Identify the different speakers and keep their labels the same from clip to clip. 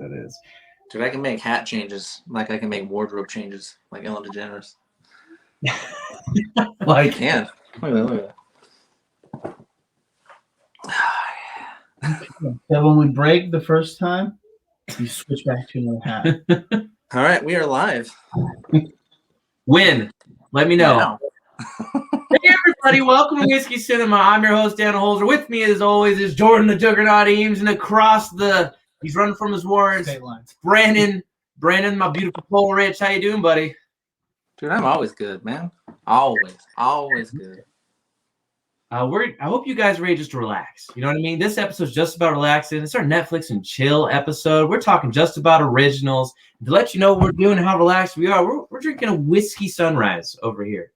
Speaker 1: that is.
Speaker 2: Dude, I can make hat changes. Like I can make wardrobe changes. Like Ellen DeGeneres.
Speaker 1: Like,
Speaker 2: I can. Look at that.
Speaker 3: So when we break the first time, you switch back to another hat.
Speaker 2: All right, we are live.
Speaker 1: When? Let me know.
Speaker 2: Now.
Speaker 1: Hey, everybody. Welcome to Whiskey Cinema. I'm your host, Dan Holzer. With me, as always, is Jordan the Juggernaut Eames. And across he's running from his warrants.
Speaker 3: State lines.
Speaker 1: Brandon, my beautiful Pole Rich. How you doing, buddy?
Speaker 2: Dude, I'm always good, man. Always good.
Speaker 1: I hope you guys are ready just to relax. You know what I mean? This episode's just about relaxing. It's our Netflix and chill episode. We're talking just about originals. To let you know what we're doing and how relaxed we are, we're drinking a whiskey sunrise over here.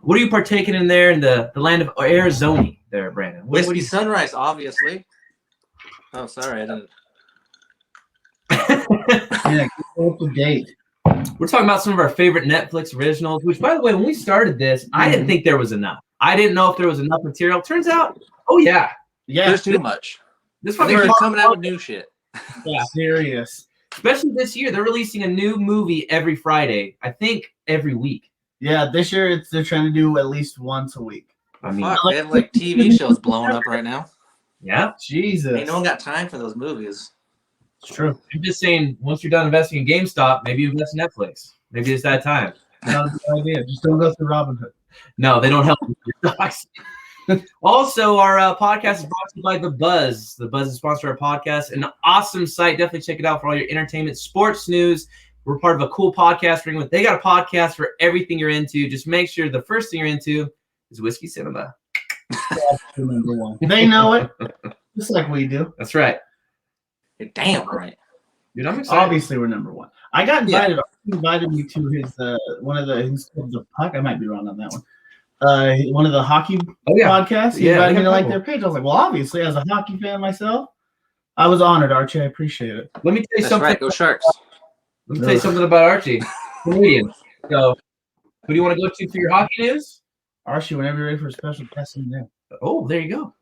Speaker 1: What are you partaking in there in the land of Arizona there, Brandon? What
Speaker 2: Whiskey sunrise, obviously. Oh, sorry, I didn't.
Speaker 3: Yeah, keep up to date.
Speaker 1: We're talking about some of our favorite Netflix originals, which, by the way, when we started this, I didn't think there was enough. I didn't know if there was enough material. Turns out, oh, yeah.
Speaker 2: There's too much.
Speaker 1: This
Speaker 2: I think they're coming out with new shit.
Speaker 3: Yeah, serious.
Speaker 1: Especially this year. They're releasing a new movie every Friday. I think every week.
Speaker 3: Yeah, this year they're trying to do at least once a week.
Speaker 2: I mean, fuck, they have like TV shows blowing up right now.
Speaker 1: Yeah.
Speaker 3: Jesus.
Speaker 2: Ain't no one got time for those movies.
Speaker 3: It's true.
Speaker 1: I'm just saying, once you're done investing in GameStop, maybe you invest in Netflix. Maybe it's that time.
Speaker 3: Not a good idea. Just don't go through Robinhood.
Speaker 1: No, they don't help with your stocks. Also, our podcast is brought to you by The Buzz. The Buzz is sponsored our podcast. An awesome site. Definitely check it out for all your entertainment, sports news. We're part of a cool podcast ring. They got a podcast for everything you're into. Just make sure the first thing you're into is Whiskey Cinema.
Speaker 3: Number one. They know it, just like we do.
Speaker 1: That's right.
Speaker 2: You're damn right.
Speaker 1: Dude, I'm excited.
Speaker 3: Obviously, we're number one. I got invited. He invited me to his one of his the puck. I might be wrong on that one. One of the hockey podcasts. He invited me to like their page. I was like, well, obviously, as a hockey fan myself, I was honored, Archie. I appreciate it.
Speaker 1: Let me tell you
Speaker 2: That's
Speaker 1: something.
Speaker 2: Right. Go Sharks.
Speaker 1: Let me tell you something about Archie. Comedian. So, who do you want to go to for your hockey news?
Speaker 3: Archie, whenever you're ready for a special guest in there.
Speaker 1: Oh, there you go.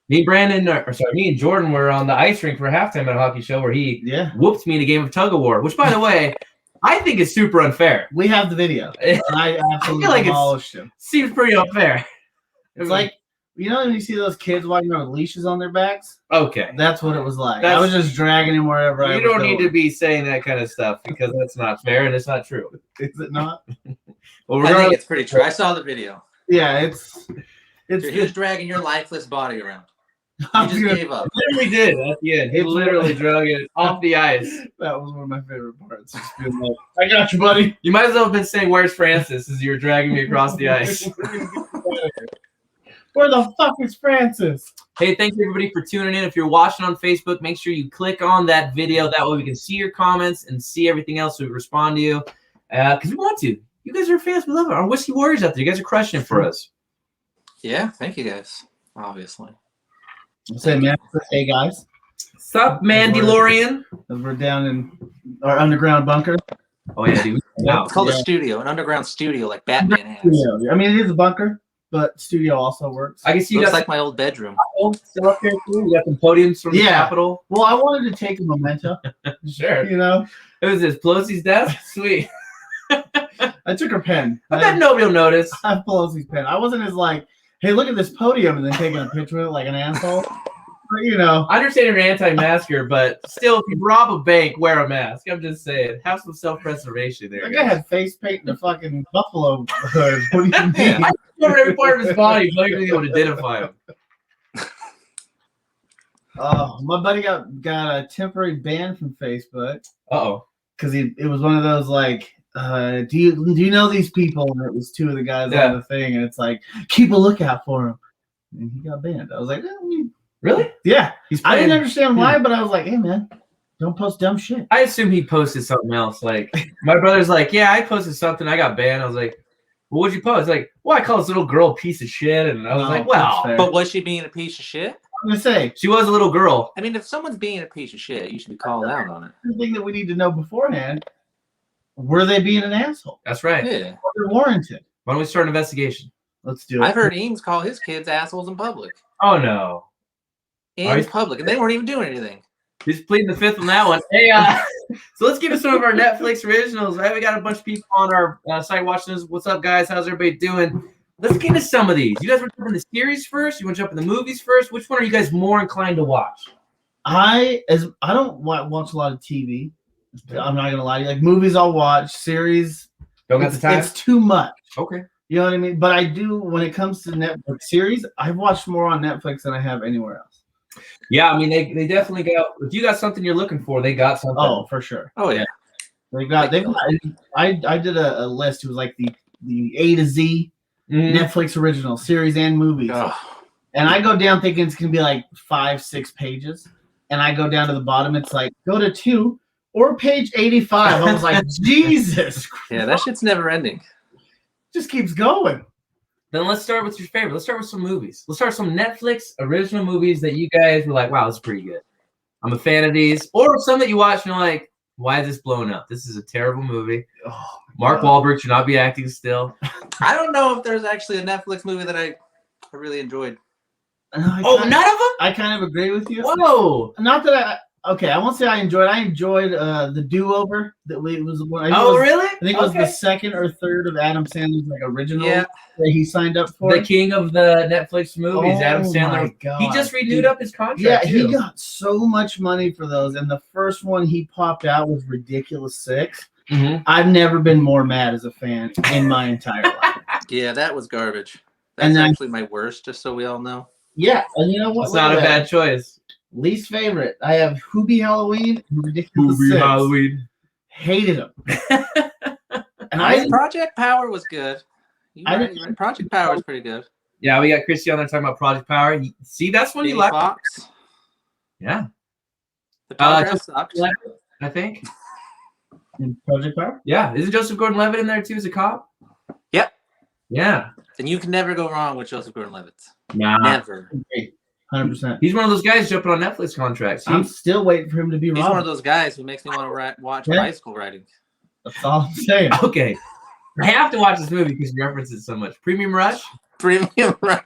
Speaker 1: Me and Jordan were on the ice rink for a halftime at a hockey show where he whooped me in a game of tug of war, which, by the way, I think is super unfair.
Speaker 3: We have the video. I absolutely demolished him.
Speaker 1: Seems pretty unfair.
Speaker 3: It's like, you know when you see those kids walking around with leashes on their backs?
Speaker 1: Okay.
Speaker 3: That's what it was like. I was just dragging him wherever I was
Speaker 1: You don't need to be saying that kind of stuff because that's not fair and it's not true.
Speaker 3: Is it not?
Speaker 2: Well, I think it's pretty true. I saw the video.
Speaker 3: Yeah, it's
Speaker 2: he was dragging your lifeless body around. He just gave up.
Speaker 1: He literally did at the end. He literally drug it off the ice.
Speaker 3: That was one of my favorite parts. Just being like, I got you, buddy.
Speaker 1: You might as well have been saying, "Where's Francis?" as you were dragging me across the ice.
Speaker 3: Where the fuck is Francis?
Speaker 1: Hey, thanks everybody for tuning in. If you're watching on Facebook, make sure you click on that video. That way we can see your comments and see everything else. So we respond to you because we want to. You guys are fans. We love it. Our Whiskey Warriors out there. You guys are crushing it for us.
Speaker 2: Yeah, thank you guys. Obviously.
Speaker 3: Say, man, hey guys.
Speaker 1: What's up, Mandalorian?
Speaker 3: We're down in our underground bunker.
Speaker 1: Oh yeah, dude.
Speaker 2: It's called a studio, an underground studio, like Batman has.
Speaker 3: Yeah, I mean, it is a bunker, but studio also works.
Speaker 1: I can see
Speaker 2: Looks like my old bedroom.
Speaker 1: Still up there too. You got some podiums from the Capitol.
Speaker 3: Well, I wanted to take a memento.
Speaker 1: Sure.
Speaker 3: You know,
Speaker 1: it was this Pelosi's desk. Sweet.
Speaker 3: I took her pen.
Speaker 1: I bet nobody will notice.
Speaker 3: I have Pelosi's pen. I wasn't as like, hey, look at this podium, and then taking a picture with it like an asshole. But, you know.
Speaker 1: I understand you're an anti-masker, but still, if you rob a bank, wear a mask. I'm just saying. Have some self-preservation there.
Speaker 3: That guy had face paint and a fucking buffalo hood. What do you mean?
Speaker 1: I covered every part of his body, so you would identify him.
Speaker 3: Oh, my buddy got a temporary ban from Facebook.
Speaker 1: Uh-oh.
Speaker 3: Because it was one of those like, do you know these people? And it was two of the guys on the thing, and it's like, keep a lookout for him. And he got banned. I was like,
Speaker 1: really?
Speaker 3: Yeah. I didn't understand why, but I was like, hey man, don't post dumb shit.
Speaker 1: I assume he posted something else. Like my brother's like, yeah, I posted something, I got banned. I was like, well, what'd you post? Like, well, I call this little girl a piece of shit, and I was like, well,
Speaker 2: but was she being a piece of shit?
Speaker 3: I'm gonna say
Speaker 1: she was a little girl.
Speaker 2: I mean, if someone's being a piece of shit, you should be called out on it.
Speaker 3: The thing that we need to know beforehand. Were they being an asshole?
Speaker 1: That's right.
Speaker 2: Yeah.
Speaker 3: Or they're warranted.
Speaker 1: Why don't we start an investigation?
Speaker 3: Let's do it.
Speaker 2: I've heard Eames call his kids assholes in public.
Speaker 1: Oh no.
Speaker 2: In public, and they weren't even doing anything.
Speaker 1: He's pleading the fifth on that one. Hey, so let's get to some of our Netflix originals. Right, we got a bunch of people on our site watching us. What's up, guys? How's everybody doing? Let's get into some of these. You guys want to jump in the series first? You want to jump in the movies first? Which one are you guys more inclined to watch?
Speaker 3: I don't watch a lot of TV. I'm not gonna lie to you. Like movies, I'll watch. Series,
Speaker 1: don't got the time.
Speaker 3: It's too much.
Speaker 1: Okay.
Speaker 3: You know what I mean? But I do when it comes to Netflix series. I've watched more on Netflix than I have anywhere else.
Speaker 1: Yeah, I mean they definitely got. If you got something you're looking for, they got something.
Speaker 3: Oh, for sure.
Speaker 2: Oh yeah.
Speaker 3: They've got. I did a list. It was like the A to Z Netflix original series and movies. Oh. And I go down thinking it's gonna be like 5-6 pages, and I go down to the bottom. It's like go to 2 or page 85. I was like, Jesus.
Speaker 2: Yeah, that shit's never ending.
Speaker 3: Just keeps going.
Speaker 1: Then let's start with your favorite. Let's start with some movies. Let's start with some Netflix original movies that you guys were like, wow, this is pretty good. I'm a fan of these. Or some that you watch and you're like, why is this blowing up? This is a terrible movie. Oh, Mark Wahlberg should not be acting still.
Speaker 2: I don't know if there's actually a Netflix movie that I really enjoyed.
Speaker 1: None of them?
Speaker 3: I kind of agree with you.
Speaker 1: Whoa.
Speaker 3: Not that I won't say I enjoyed. I enjoyed the Do-Over. That was the one.
Speaker 1: Really?
Speaker 3: I think it was the second or third of Adam Sandler's like original that he signed up for.
Speaker 1: The king of the Netflix movies, Adam Sandler.
Speaker 3: My God.
Speaker 1: He just renewed up his contract.
Speaker 3: Yeah,
Speaker 1: too.
Speaker 3: He got so much money for those, and the first one he popped out was ridiculous 6. Mm-hmm. I've never been more mad as a fan in my entire life.
Speaker 2: Yeah, that was garbage. That's actually my worst, just so we all know.
Speaker 3: Yeah, and you know what?
Speaker 1: It's not a bad choice.
Speaker 3: Least favorite. I have Hoobie Halloween and Ridiculous 6.
Speaker 1: Halloween.
Speaker 3: Hated him.
Speaker 2: And Project Power was good. Project Power is pretty good.
Speaker 1: Yeah, we got Christy on there talking about Project Power. See, that's when you like
Speaker 2: Fox.
Speaker 1: Yeah.
Speaker 2: The progress sucked.
Speaker 1: I think.
Speaker 3: In Project Power?
Speaker 1: Yeah. Isn't Joseph Gordon-Levitt in there too as a cop?
Speaker 2: Yep.
Speaker 1: Yeah.
Speaker 2: And you can never go wrong with Joseph Gordon-Levitt.
Speaker 1: Nah.
Speaker 2: Never.
Speaker 3: 100%.
Speaker 1: He's one of those guys jumping on Netflix contracts.
Speaker 3: I'm still waiting for him to be
Speaker 2: He's one of those guys who makes me want to watch bicycle riding.
Speaker 3: That's all I'm saying.
Speaker 1: Okay. I have to watch this movie because you reference it so much. Premium Rush?
Speaker 2: Premium Rush.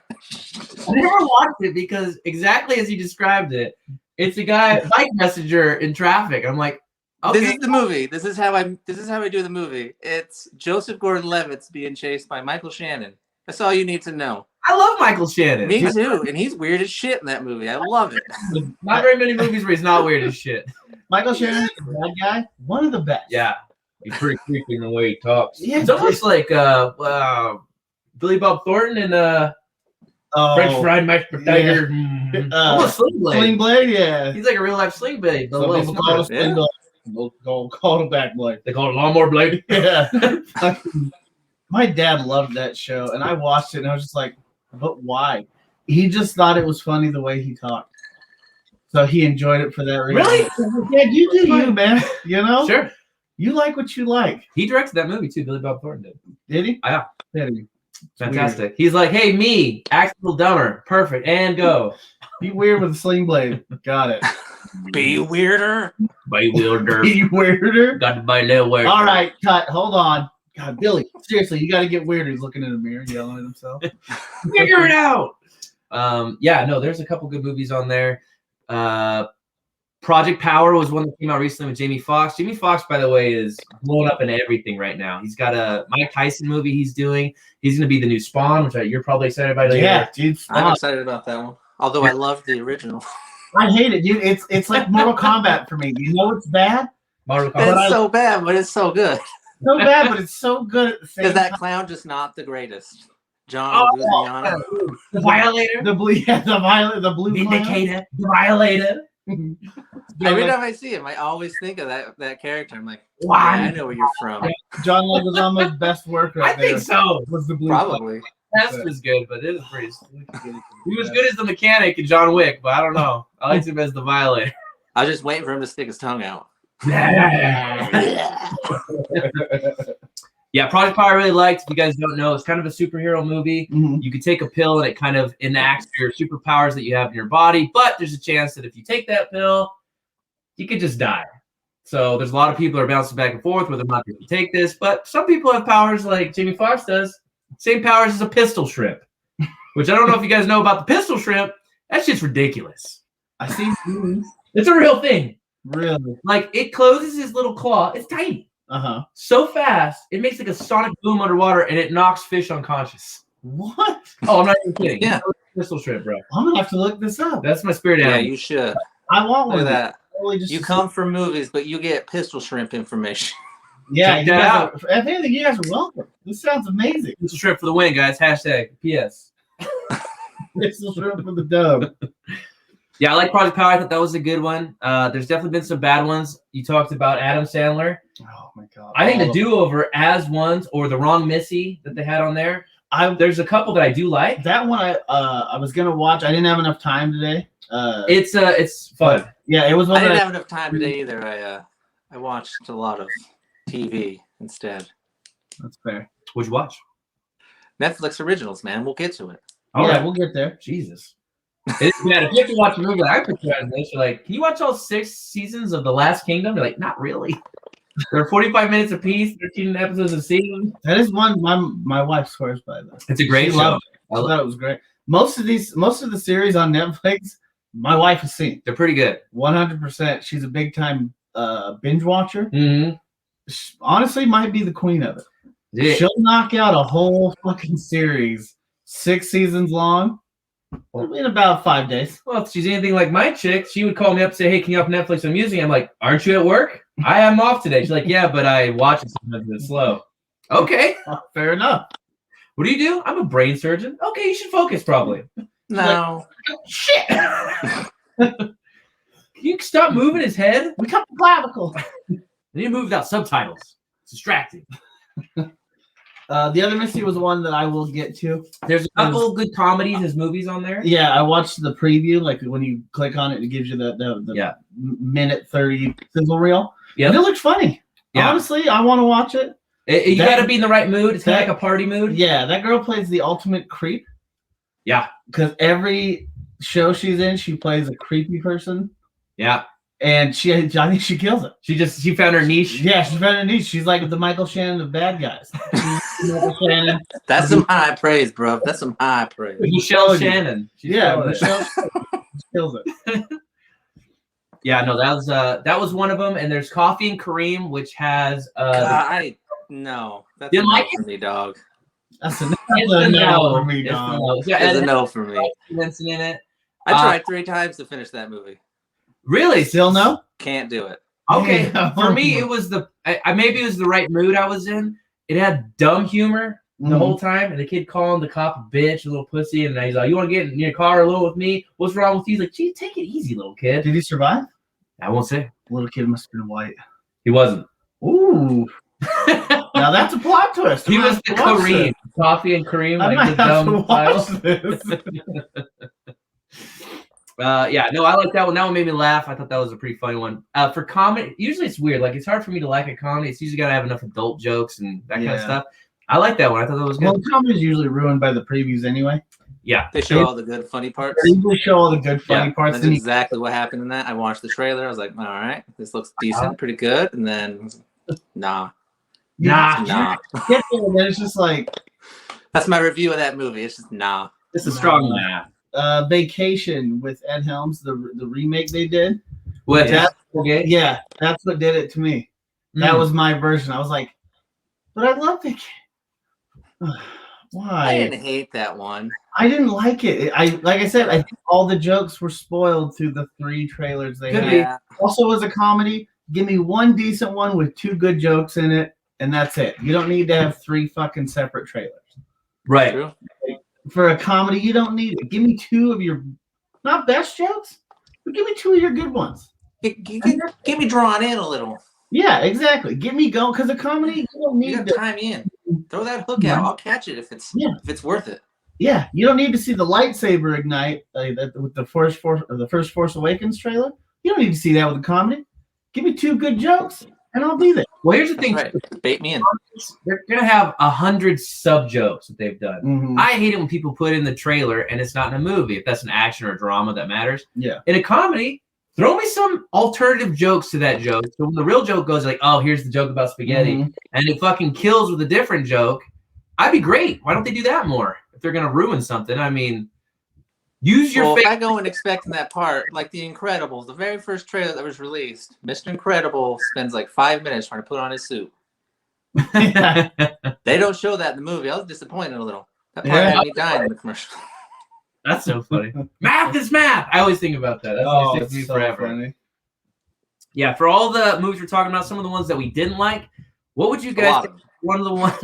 Speaker 1: I never watched it because exactly as you described it, it's a guy, bike messenger in traffic. I'm like, okay.
Speaker 2: This is the movie. This is how I do the movie. It's Joseph Gordon-Levitt's being chased by Michael Shannon. That's all you need to know.
Speaker 1: I love Michael Shannon.
Speaker 2: Me too, and he's weird as shit in that movie. I love it.
Speaker 1: Not very many movies where he's not weird as shit.
Speaker 3: Michael Shannon is a bad guy. One of the best.
Speaker 1: Yeah. He's pretty creepy in the way he talks. Yeah, it's almost like Billy Bob Thornton and French fried mashed potato. Yeah. Almost Sling Blade.
Speaker 3: Sling Blade, yeah.
Speaker 1: He's like a real life Sling Blade.
Speaker 3: Some people call it Sling Blade. They'll call it a back blade.
Speaker 1: They call it a lawnmower blade.
Speaker 3: Yeah. My dad loved that show, and I watched it, and I was just like, but why? He just thought it was funny the way he talked. So he enjoyed it for that reason.
Speaker 1: Really?
Speaker 3: Yeah, you do you, man. You know?
Speaker 1: Sure.
Speaker 3: You like what you like.
Speaker 1: He directed that movie too, Billy Bob Thornton did.
Speaker 3: Did he?
Speaker 1: Yeah.
Speaker 3: Did he?
Speaker 1: Fantastic. Weird. He's like, hey, me, act a little dumber. Perfect. And go.
Speaker 3: Be weird with a sling blade. Got it.
Speaker 2: Be weirder.
Speaker 1: Be weirder.
Speaker 3: Be weirder.
Speaker 1: Got to buy a little weirder.
Speaker 3: All right, cut. Hold on. God, Billy, seriously, you got to get weird. He's looking in the mirror, yelling at himself.
Speaker 1: Figure it out. Yeah, no, there's a couple good movies on there. Project Power was one that came out recently with Jamie Foxx. Jamie Foxx, by the way, is blown up in everything right now. He's got a Mike Tyson movie he's doing. He's going to be the new Spawn, which you're probably excited about.
Speaker 3: Yeah, dude.
Speaker 2: I'm excited about that one. Although I love the original.
Speaker 3: I hate it, dude. It's like Mortal Kombat for me. You know it's bad?
Speaker 2: Mortal Kombat. It's so bad, but it's so good.
Speaker 3: So bad, but it's so good at the same time.
Speaker 2: Is that clown just not the greatest? John Luciano.
Speaker 1: The Violator.
Speaker 3: The blue
Speaker 1: Vindicator. The Violator.
Speaker 2: Every time I see him, I always think of that character. I'm like, wow, yeah, I know where you're from.
Speaker 3: John Leguizamo's best work right there.
Speaker 1: I think so.
Speaker 3: Was the blue
Speaker 2: Probably.
Speaker 1: Test was good, but it was pretty. He was good as the mechanic in John Wick, but I don't know. I liked him as the Violator.
Speaker 2: I was just waiting for him to stick his tongue out.
Speaker 1: Yeah, Project Power I really liked. If you guys don't know, it's kind of a superhero movie. Mm-hmm. You can take a pill and it kind of enacts your superpowers that you have in your body, but there's a chance that if you take that pill, you could just die. So there's a lot of people that are bouncing back and forth whether or not they can take this, but some people have powers like Jamie Foxx does. Same powers as a pistol shrimp, which I don't know if you guys know about the pistol shrimp. That shit's ridiculous.
Speaker 3: I see movies.
Speaker 1: It's a real thing.
Speaker 3: Really?
Speaker 1: Like it closes his little claw. It's tiny. So fast, it makes like a sonic boom underwater, and it knocks fish unconscious.
Speaker 3: What?
Speaker 1: Oh, I'm not even kidding.
Speaker 2: Yeah.
Speaker 1: Pistol shrimp, bro.
Speaker 3: I'm gonna have to look this up.
Speaker 1: That's my spirit animal.
Speaker 2: Yeah, you should.
Speaker 3: I want one
Speaker 2: Look
Speaker 3: of
Speaker 2: at
Speaker 3: that.
Speaker 2: that. You come from movies, but you get pistol shrimp information.
Speaker 3: Yeah,
Speaker 1: Check that out.
Speaker 3: I think you guys are welcome. This sounds amazing.
Speaker 1: Pistol shrimp for the win, guys. Hashtag PS.
Speaker 3: Pistol shrimp for the dub.
Speaker 1: Yeah, I like Project Power. I thought that was a good one. There's definitely been some bad ones. You talked about Adam Sandler.
Speaker 3: Oh my god!
Speaker 1: I think the do-over as ones or the wrong Missy that they had on there. There's a couple that I do like.
Speaker 3: That one I was gonna watch. I didn't have enough time today.
Speaker 1: It's fun.
Speaker 3: Yeah, it was one.
Speaker 2: I didn't have enough time today either. I watched a lot of TV instead.
Speaker 3: That's fair.
Speaker 1: What'd you watch?
Speaker 2: Netflix originals, man. We'll get to it.
Speaker 3: All right, we'll get there.
Speaker 1: Jesus. If you have to watch a movie like I put you on this, you're like, can you watch all 6 seasons of The Last Kingdom? You're like, not really. They're 45 minutes apiece, 13 episodes a season.
Speaker 3: That is one my wife swears by that.
Speaker 1: It's a great show.
Speaker 3: I thought it was great. Most of the series on Netflix, my wife has seen.
Speaker 1: They're pretty good.
Speaker 3: 100%. She's a big time binge watcher.
Speaker 1: Mm-hmm.
Speaker 3: Honestly, might be the queen of it.
Speaker 1: Yeah.
Speaker 3: She'll knock out a whole fucking series, 6 seasons long, in about 5 days.
Speaker 1: Well, if she's anything like my chick, she would call me up and say, hey, can you off Netflix and music? I'm like, aren't you at work? I am off today. She's like, yeah, but I watch it sometimes it's slow. Okay.
Speaker 3: Fair enough.
Speaker 1: What do you do? I'm a brain surgeon. Okay, you should focus probably.
Speaker 2: No.
Speaker 1: Like, shit. Can you stop moving his head?
Speaker 3: We cut the clavicle.
Speaker 1: They need to move without subtitles. It's distracting.
Speaker 3: The other Missy was one that I will get to.
Speaker 1: There's a couple good comedies as movies on there.
Speaker 3: Yeah, I watched the preview. Like when you click on it, it gives you the minute 30 sizzle reel. Yeah, it looks funny. Yeah. Honestly, I want to watch it.
Speaker 1: You got to be in the right mood. It's kind of like a party mood.
Speaker 3: Yeah, that girl plays the ultimate creep.
Speaker 1: Yeah,
Speaker 3: because every show she's in, she plays a creepy person.
Speaker 1: Yeah.
Speaker 3: And I think she kills it.
Speaker 1: She found her niche.
Speaker 3: Yeah, she found her niche. She's like the Michael Shannon of bad guys. Michael Shannon.
Speaker 2: That's some high praise, bro. That's some high praise.
Speaker 1: Michelle Shannon.
Speaker 3: Michelle kills it.
Speaker 1: Yeah, no, that was one of them. And there's Coffee and Kareem, which has
Speaker 2: no. That's
Speaker 1: a no
Speaker 2: for me, dog.
Speaker 3: That's a no for me, dog.
Speaker 2: That's a no for me.
Speaker 1: Vincent in it.
Speaker 2: I tried 3 times to finish that movie.
Speaker 1: Really?
Speaker 3: Still no?
Speaker 2: Can't do it.
Speaker 1: Okay. For me, it was maybe it was the right mood I was in. It had dumb humor the whole time, and the kid calling the cop a bitch, a little pussy, and he's like, "You want to get in your car a little with me? What's wrong with you?" He's like, "Gee, take it easy, little kid."
Speaker 3: Did he survive?
Speaker 1: I won't say.
Speaker 3: The little kid must have been white.
Speaker 1: He wasn't.
Speaker 3: Ooh. Now that's a plot twist.
Speaker 1: He was the Kareem. Coffee and Kareem.
Speaker 3: I might have to watch this.
Speaker 1: Yeah, no, I like that one. That one made me laugh. I thought that was a pretty funny one. For comedy, usually it's weird. Like, it's hard for me to like a comedy. It's usually got to have enough adult jokes and that kind of stuff. I like that one. I thought that was good.
Speaker 3: Well, comedy is usually ruined by the previews anyway.
Speaker 1: Yeah.
Speaker 2: They show all the good funny parts.
Speaker 3: They usually show all the good funny parts.
Speaker 2: That's exactly what happened in that. I watched the trailer. I was like, all right, this looks decent, pretty good. And then, nah.
Speaker 3: And then it's just like...
Speaker 2: That's my review of that movie. It's just nah.
Speaker 1: It's a strong nah.
Speaker 3: Vacation with Ed Helms, the remake they did.
Speaker 1: What?
Speaker 3: Yeah, that's what did it to me. That was my version. I was like, but I love Vacation. Why?
Speaker 2: I didn't hate that one.
Speaker 3: I didn't like it. Like I said, I think all the jokes were spoiled through the 3 trailers they had.
Speaker 2: Yeah.
Speaker 3: Also, as a comedy, give me one decent one with 2 good jokes in it, and that's it. You don't need to have 3 fucking separate trailers.
Speaker 1: Right.
Speaker 2: True.
Speaker 3: For a comedy, you don't need it. Give me 2 of your not best jokes, but give me 2 of your good ones.
Speaker 2: Get me drawn in a little.
Speaker 3: Yeah, exactly. Get me going, because a comedy, you don't need
Speaker 2: to time in. Throw that hook out. I'll catch it if it's worth it.
Speaker 3: Yeah, you don't need to see the lightsaber ignite with the first Force Awakens trailer. You don't need to see that with a comedy. Give me 2 good jokes, and I'll be there.
Speaker 1: Well, here's the thing.
Speaker 2: Right. Bait me in.
Speaker 1: They're going to have 100 sub-jokes that they've done.
Speaker 3: Mm-hmm.
Speaker 1: I hate it when people put in the trailer and it's not in a movie. If that's an action or drama that matters.
Speaker 3: Yeah.
Speaker 1: In a comedy, throw me some alternative jokes to that joke. So when the real joke goes like, oh, here's the joke about spaghetti, and it fucking kills with a different joke, I'd be great. Why don't they do that more? If they're going to ruin something, I mean, Use your
Speaker 2: If
Speaker 1: face.
Speaker 2: I go and expecting that part, like The Incredibles, the very first trailer that was released, Mr. Incredible spends like 5 minutes trying to put on his suit. They don't show that in the movie. I was disappointed a little. That part had me dying in the commercial.
Speaker 1: That's so funny. Math is math. I always think about that. That's sticks me
Speaker 3: so
Speaker 1: forever.
Speaker 3: Funny.
Speaker 1: Yeah, for all the movies we're talking about, some of the ones that we didn't like, what would you guys think one of the ones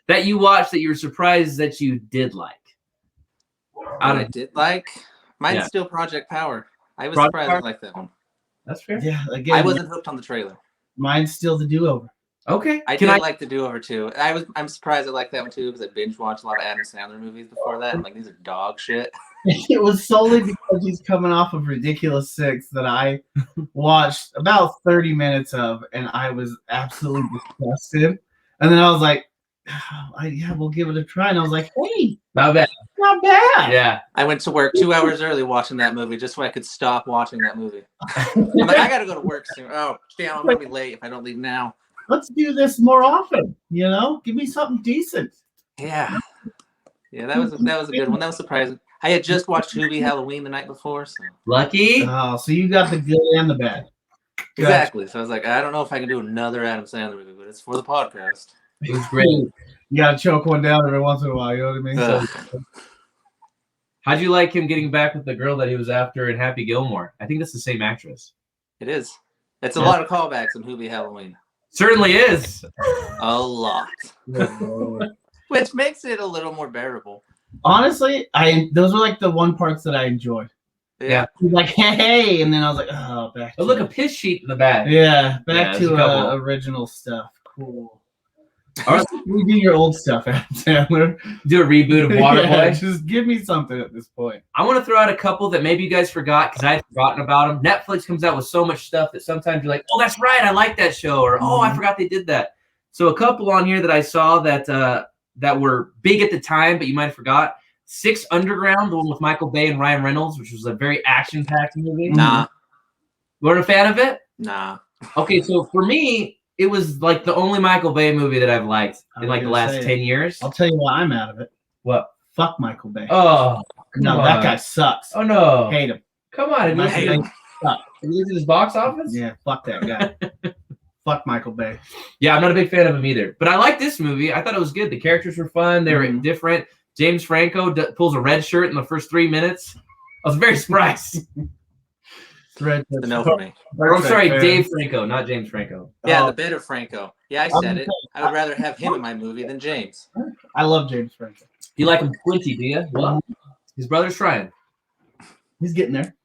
Speaker 1: that you watched that you were surprised that you did like?
Speaker 2: I did like? Mine's still Project Power. I was surprised I liked that one.
Speaker 1: That's fair.
Speaker 3: Yeah, again,
Speaker 2: I wasn't hooked on the trailer.
Speaker 3: Mine's still The Do-Over.
Speaker 1: Okay.
Speaker 2: I did like The Do-Over too. I'm surprised I liked that one too because I binge watched a lot of Adam Sandler movies before that. And like these are dog shit.
Speaker 3: It was solely because he's coming off of Ridiculous 6 that I watched about 30 minutes of, and I was absolutely disgusted. And then I was like, we'll give it a try. And I was like, hey,
Speaker 1: not bad.
Speaker 3: Not bad.
Speaker 1: Yeah.
Speaker 2: I went to work 2 hours early watching that movie just so I could stop watching that movie. I'm like, I got to go to work soon. Oh, damn, I'm going to be late if I don't leave now.
Speaker 3: Let's do this more often, Give me something decent.
Speaker 2: Yeah. Yeah, that was a good one. That was surprising. I had just watched Hubie Halloween the night before. So.
Speaker 1: Lucky.
Speaker 3: Oh, so you got the good and the bad.
Speaker 2: Exactly. Gotcha. So I was like, I don't know if I can do another Adam Sandler movie, but it's for the podcast.
Speaker 1: It was great.
Speaker 3: You got to choke one down every once in a while. You know what I mean? So,
Speaker 1: how'd you like him getting back with the girl that he was after in Happy Gilmore? I think that's the same actress.
Speaker 2: It is. It's a lot of callbacks in Hubie Halloween.
Speaker 1: Certainly is.
Speaker 2: A lot. Which makes it a little more bearable.
Speaker 3: Honestly, those were like the one parts that I enjoyed.
Speaker 1: Yeah.
Speaker 3: Like, hey, and then I was like, oh, back to
Speaker 1: look, a piss sheet in the back.
Speaker 3: Yeah, back to original stuff. Cool. All right, redo your old stuff, Adam Sandler.
Speaker 1: Do a reboot of Waterboy.
Speaker 3: Just give me something at this point.
Speaker 1: I want to throw out a couple that maybe you guys forgot because I had forgotten about them. Netflix comes out with so much stuff that sometimes you're like, oh, that's right, I like that show, or oh, I forgot they did that. So a couple on here that I saw that were big at the time, but you might have forgot. 6 Underground, the one with Michael Bay and Ryan Reynolds, which was a very action-packed movie.
Speaker 2: Nah.
Speaker 1: Weren't a fan of it?
Speaker 2: Nah.
Speaker 1: Okay, so for me, it was like the only Michael Bay movie that I've liked in like the last 10 years.
Speaker 3: I'll tell you why I'm out of it.
Speaker 1: What?
Speaker 3: Fuck Michael Bay.
Speaker 1: Oh,
Speaker 3: no, that guy sucks.
Speaker 1: Oh, no.
Speaker 3: Hate him.
Speaker 1: Come on.
Speaker 2: I hate him.
Speaker 1: Have you looked at his box office?
Speaker 3: Yeah, fuck that guy. Fuck Michael Bay.
Speaker 1: Yeah, I'm not a big fan of him either. But I like this movie. I thought it was good. The characters were fun. They were different. James Franco pulls a red shirt in the first 3 minutes. I was very surprised.
Speaker 2: No for me.
Speaker 1: I'm sorry, Dave Franco, not James Franco.
Speaker 2: Yeah, the bit of Franco. Yeah, I said it. I would rather have him in my movie than James.
Speaker 3: I love James Franco.
Speaker 1: You like him Quincy, do you? Well, his brother's trying.
Speaker 3: He's getting there.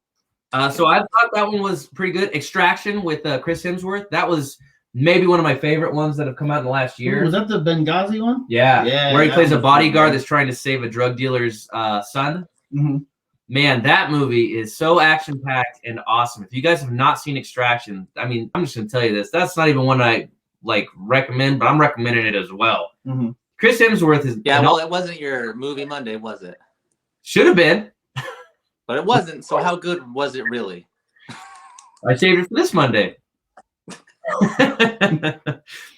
Speaker 1: So I thought that one was pretty good. Extraction with Chris Hemsworth. That was maybe one of my favorite ones that have come out in the last year.
Speaker 3: Was that the Benghazi one?
Speaker 1: Yeah. Where he plays a bodyguard that's trying to save a drug dealer's son.
Speaker 3: Mm-hmm.
Speaker 1: Man, that movie is so action-packed and awesome. If you guys have not seen Extraction, I mean, I'm just going to tell you this. That's not even one I recommend, but I'm recommending it as well.
Speaker 3: Mm-hmm.
Speaker 1: Chris Hemsworth is...
Speaker 2: Yeah, well, it wasn't your movie Monday, was it?
Speaker 1: Should have been.
Speaker 2: But it wasn't, so how good was it really?
Speaker 1: I saved it for this Monday.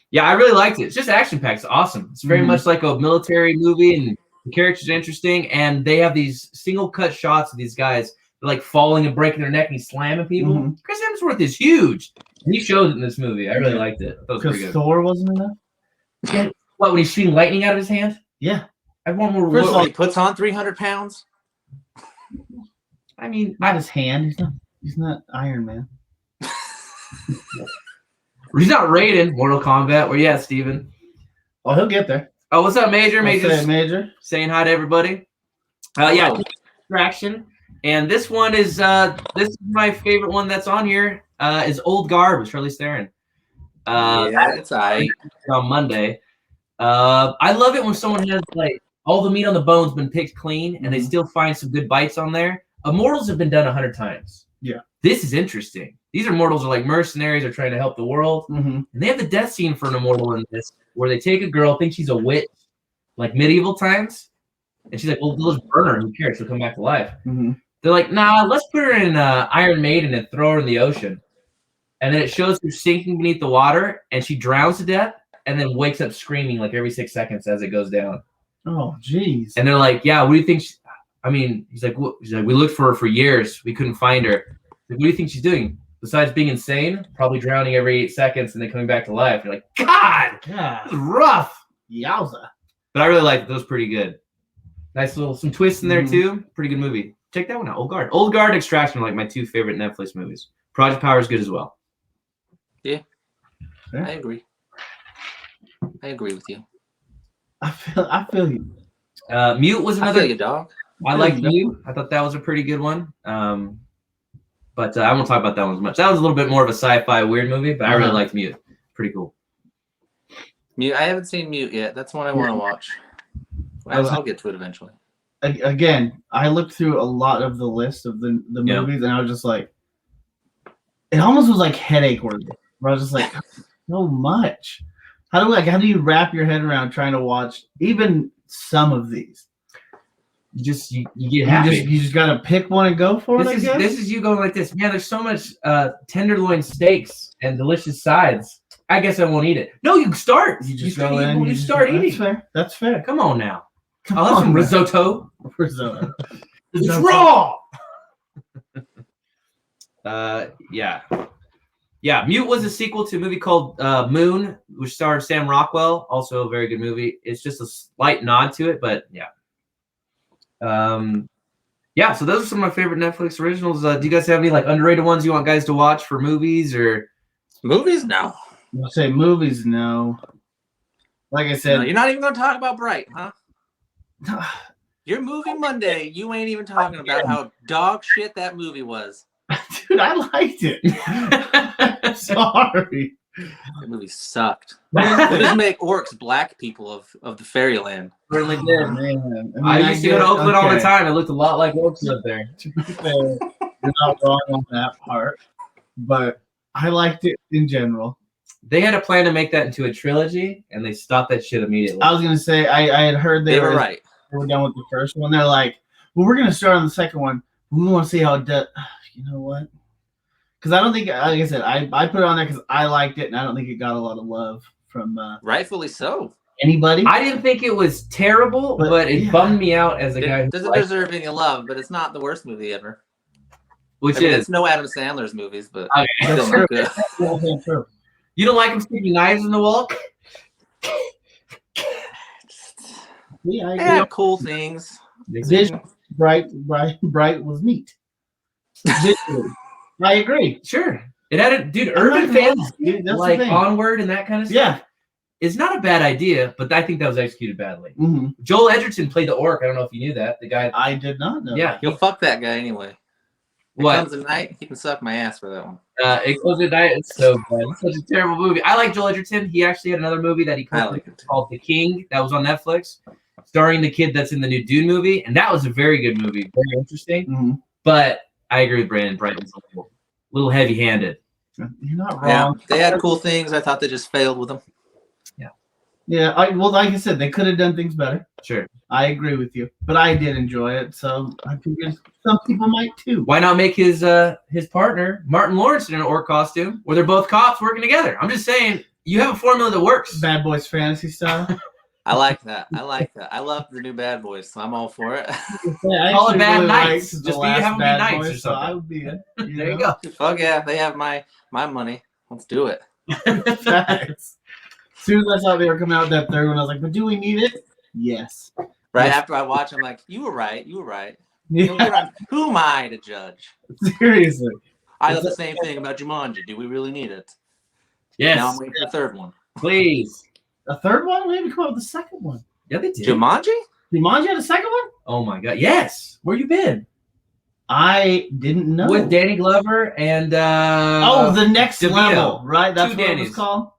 Speaker 1: Yeah, I really liked it. It's just action-packed. It's awesome. It's very much like a military movie, and the characters are interesting, and they have these single-cut shots of these guys like falling and breaking their neck and he's slamming people. Mm-hmm. Chris Hemsworth is huge. And he shows it in this movie. I really liked it. That was pretty good.
Speaker 3: Thor wasn't enough?
Speaker 1: Yeah. What, when he's shooting lightning out of his hand?
Speaker 3: Yeah.
Speaker 1: I have one more.
Speaker 2: First of all, he puts on 300 pounds.
Speaker 1: I mean,
Speaker 3: not his hand. He's not Iron Man.
Speaker 1: He's not Raiden, Mortal Kombat. Where you at, Steven?
Speaker 3: Oh, he'll get there.
Speaker 1: Oh, what's up, Major?
Speaker 3: Major.
Speaker 1: Saying hi to everybody. Yeah, Extraction. And this one is this is my favorite one that's on here. Is Old Guard with Charlize Theron.
Speaker 2: Yeah, it's on
Speaker 1: Monday. I love it when someone has like all the meat on the bone's been picked clean and they still find some good bites on there. Immortals have been done 100 times.
Speaker 3: Yeah.
Speaker 1: This is interesting. These immortals are like mercenaries, are trying to help the world. And they have the death scene for an immortal in this, where they take a girl, think she's a witch, like medieval times, and she's like, well, we'll just burn her. Who cares? She'll come back to life. They're like, nah, let's put her in Iron Maiden and throw her in the ocean. And then it shows her sinking beneath the water, and she drowns to death, and then wakes up screaming like every 6 seconds as it goes down.
Speaker 3: Oh, jeez.
Speaker 1: And they're like, yeah, what do you think? I mean, he's like, we looked for her for years. We couldn't find her. Like, what do you think she's doing? Besides being insane, probably drowning every 8 seconds and then coming back to life. You're like, God, this is rough.
Speaker 3: Yowza.
Speaker 1: But I really liked it. That was pretty good. Nice some twists in there too. Pretty good movie. Check that one out. Old Guard. Old Guard, Extraction are like my 2 favorite Netflix movies. Project Power is good as well.
Speaker 2: Yeah. I agree. I agree with you.
Speaker 3: I feel you.
Speaker 1: Mute was another.
Speaker 2: I feel you, dog.
Speaker 1: I liked Mute. I thought that was a pretty good one. But I won't talk about that one as much. That was a little bit more of a sci-fi weird movie, but I really liked Mute. Pretty cool.
Speaker 2: Mute. I haven't seen Mute yet. That's one I want to watch. I'll get to it eventually.
Speaker 3: Again, I looked through a lot of the list of the movies, and I was just like, it almost was like headache worthy. Where I was just like, so much. How do you wrap your head around trying to watch even some of these?
Speaker 1: You get happy.
Speaker 3: You just gotta pick one and go for it. I guess
Speaker 1: this is you going like this. Man, there's so much tenderloin steaks and delicious sides. I guess I won't eat it. No, you start.
Speaker 3: You just go in.
Speaker 1: You start eating.
Speaker 3: That's fair. That's fair.
Speaker 1: Come on now. I'll have some risotto.
Speaker 3: Risotto.
Speaker 1: It's raw. Yeah. Mute was a sequel to a movie called Moon, which starred Sam Rockwell. Also a very good movie. It's just a slight nod to it, but yeah. So those are some of my favorite Netflix originals. Do you guys have any like underrated ones you want guys to watch for movies or
Speaker 2: movies? No.
Speaker 3: I'll say movies. No. Like I said,
Speaker 2: you're not even going to talk about Bright, huh? Your movie Monday, you ain't even talking about how dog shit that movie was.
Speaker 3: Dude, I liked it. Sorry.
Speaker 2: That movie sucked. They just make orcs black people of the fairyland.
Speaker 1: Really did, man. I used to go to Oakland all the time. It looked a lot like orcs up there.
Speaker 3: To be fair, you're not wrong on that part, but I liked it in general.
Speaker 1: They had a plan to make that into a trilogy, and they stopped that shit immediately.
Speaker 3: I was gonna say I had heard
Speaker 2: they were right.
Speaker 3: They were done with the first one. They're like, well, we're gonna start on the second one. We want to see how it does. You know what? Because I don't think, like I said, I put it on there because I liked it, and I don't think it got a lot of love from
Speaker 2: rightfully so.
Speaker 3: Anybody.
Speaker 1: I didn't think it was terrible, but it bummed me out as a guy who
Speaker 2: doesn't deserve any love, but it's not the worst movie ever.
Speaker 1: Which is
Speaker 2: it's no Adam Sandler's movies, but still not good.
Speaker 1: You don't like him sticking knives in the wall?
Speaker 3: Yeah, I
Speaker 2: had cool things.
Speaker 3: Vision, bright was neat. I agree.
Speaker 1: Sure. It had a urban fantasy, like Onward and that kind of stuff.
Speaker 3: Yeah.
Speaker 1: It's not a bad idea, but I think that was executed badly.
Speaker 3: Mm-hmm.
Speaker 1: Joel Edgerton played the orc. I don't know if you knew that. The guy.
Speaker 3: I did not know.
Speaker 1: Yeah.
Speaker 2: He'll fuck that guy anyway.
Speaker 1: What?
Speaker 2: It Comes at Night, he can suck my ass for that one.
Speaker 1: It Comes at Night. It's so bad. It's such a terrible movie. I like Joel Edgerton. He actually had another movie that he called The King that was on Netflix, starring the kid that's in the new Dune movie, and that was a very good movie, very interesting.
Speaker 3: Mm-hmm.
Speaker 1: But I agree with Brandon. Brighton's a little heavy-handed.
Speaker 3: You're not wrong.
Speaker 2: Yeah, they had cool things. I thought they just failed with them.
Speaker 3: Yeah. Well, like I said, they could have done things better.
Speaker 1: Sure.
Speaker 3: I agree with you, but I did enjoy it, so I figured some people might too.
Speaker 1: Why not make his partner Martin Lawrence in an orc costume, where they're both cops working together? I'm just saying, you have a formula that works.
Speaker 3: Bad Boys Fantasy style.
Speaker 2: I like that. I love the new Bad Boys, so I'm all for it.
Speaker 1: Call it Bad Nights. Just have them be nights or something.
Speaker 3: So I would be it.
Speaker 1: There you go.
Speaker 2: Fuck yeah, they have my money. Let's do it.
Speaker 3: As soon as I saw they were coming out with that third one, I was like, but do we need it? Yes.
Speaker 2: Right after I watch, I'm like, you were right.
Speaker 3: Yeah.
Speaker 2: Who am I to judge?
Speaker 3: Seriously.
Speaker 2: I thought the same thing about Jumanji. Do we really need it?
Speaker 1: Yes.
Speaker 2: Now I'm waiting for the third one.
Speaker 1: Please.
Speaker 3: A third one? We didn't come up with the second one.
Speaker 1: Yeah, they did.
Speaker 2: Jumanji?
Speaker 3: Jumanji had a second one?
Speaker 1: Oh my god. Yes. Where you been?
Speaker 3: I didn't know.
Speaker 1: With Danny Glover and
Speaker 3: The Next
Speaker 1: DeVito.
Speaker 3: Level, right? That's what
Speaker 1: Danny's.
Speaker 3: it was called?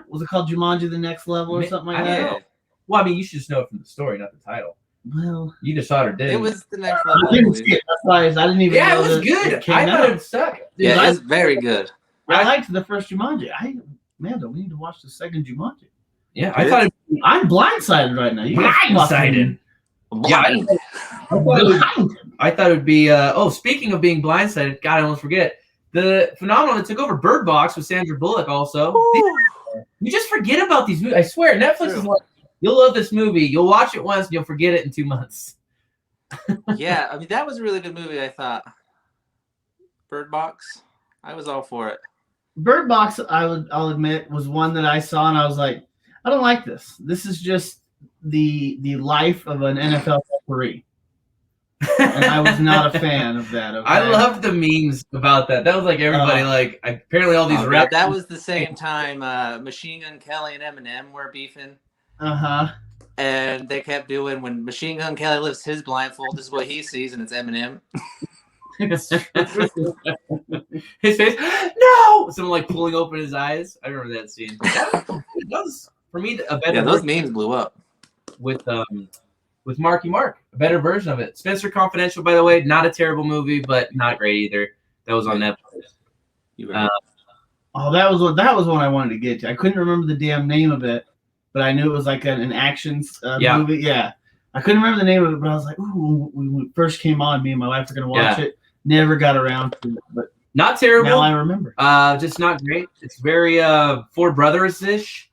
Speaker 3: Was it called Jumanji The Next Level or something like that?
Speaker 1: Know. Well, I mean, you should just know it from the story, not the title.
Speaker 3: Well,
Speaker 1: you just saw it or didn't.
Speaker 2: It was The Next Level.
Speaker 3: I didn't see it. That's why I didn't even know.
Speaker 1: Yeah, it was good. I thought it sucked.
Speaker 2: Yeah, it's very good.
Speaker 3: I liked the first Jumanji. Amanda, we need to watch the second Jumanji.
Speaker 1: Yeah, I thought
Speaker 3: I'm blindsided right now.
Speaker 1: Blindsided. Yeah, I thought it would be. Speaking of being blindsided, God, I almost forget the phenomenon that took over Bird Box with Sandra Bullock. Also, you just forget about these movies. I swear, Netflix is like, you'll love this movie, you'll watch it once, and you'll forget it in 2 months.
Speaker 2: Yeah, I mean that was a really good movie. I thought. Bird Box, I was all for it.
Speaker 3: Bird Box, I'll admit, was one that I saw and I was like, I don't like this. This is just the life of an NFL referee. And I was not a fan of that. Okay?
Speaker 1: I loved the memes about that. That was like everybody like apparently all these
Speaker 2: God, that was the same time Machine Gun Kelly and Eminem were beefing. And they kept doing when Machine Gun Kelly lifts his blindfold, this is what he sees, and it's Eminem.
Speaker 1: His face, no! Someone like pulling open his eyes. I remember that scene. That was for me a better.
Speaker 2: Yeah, those memes blew up
Speaker 1: with Marky Mark, a better version of it. Spencer Confidential, by the way, not a terrible movie, but not great either. That was on Netflix.
Speaker 3: That was one I wanted to get to. I couldn't remember the damn name of it, but I knew it was like an action movie. Yeah, I couldn't remember the name of it, but I was like, ooh, when it first came on, me and my wife were gonna watch it. Never got around to it, but
Speaker 1: not terrible.
Speaker 3: Now I remember.
Speaker 1: Just not great. It's very Four Brothers-ish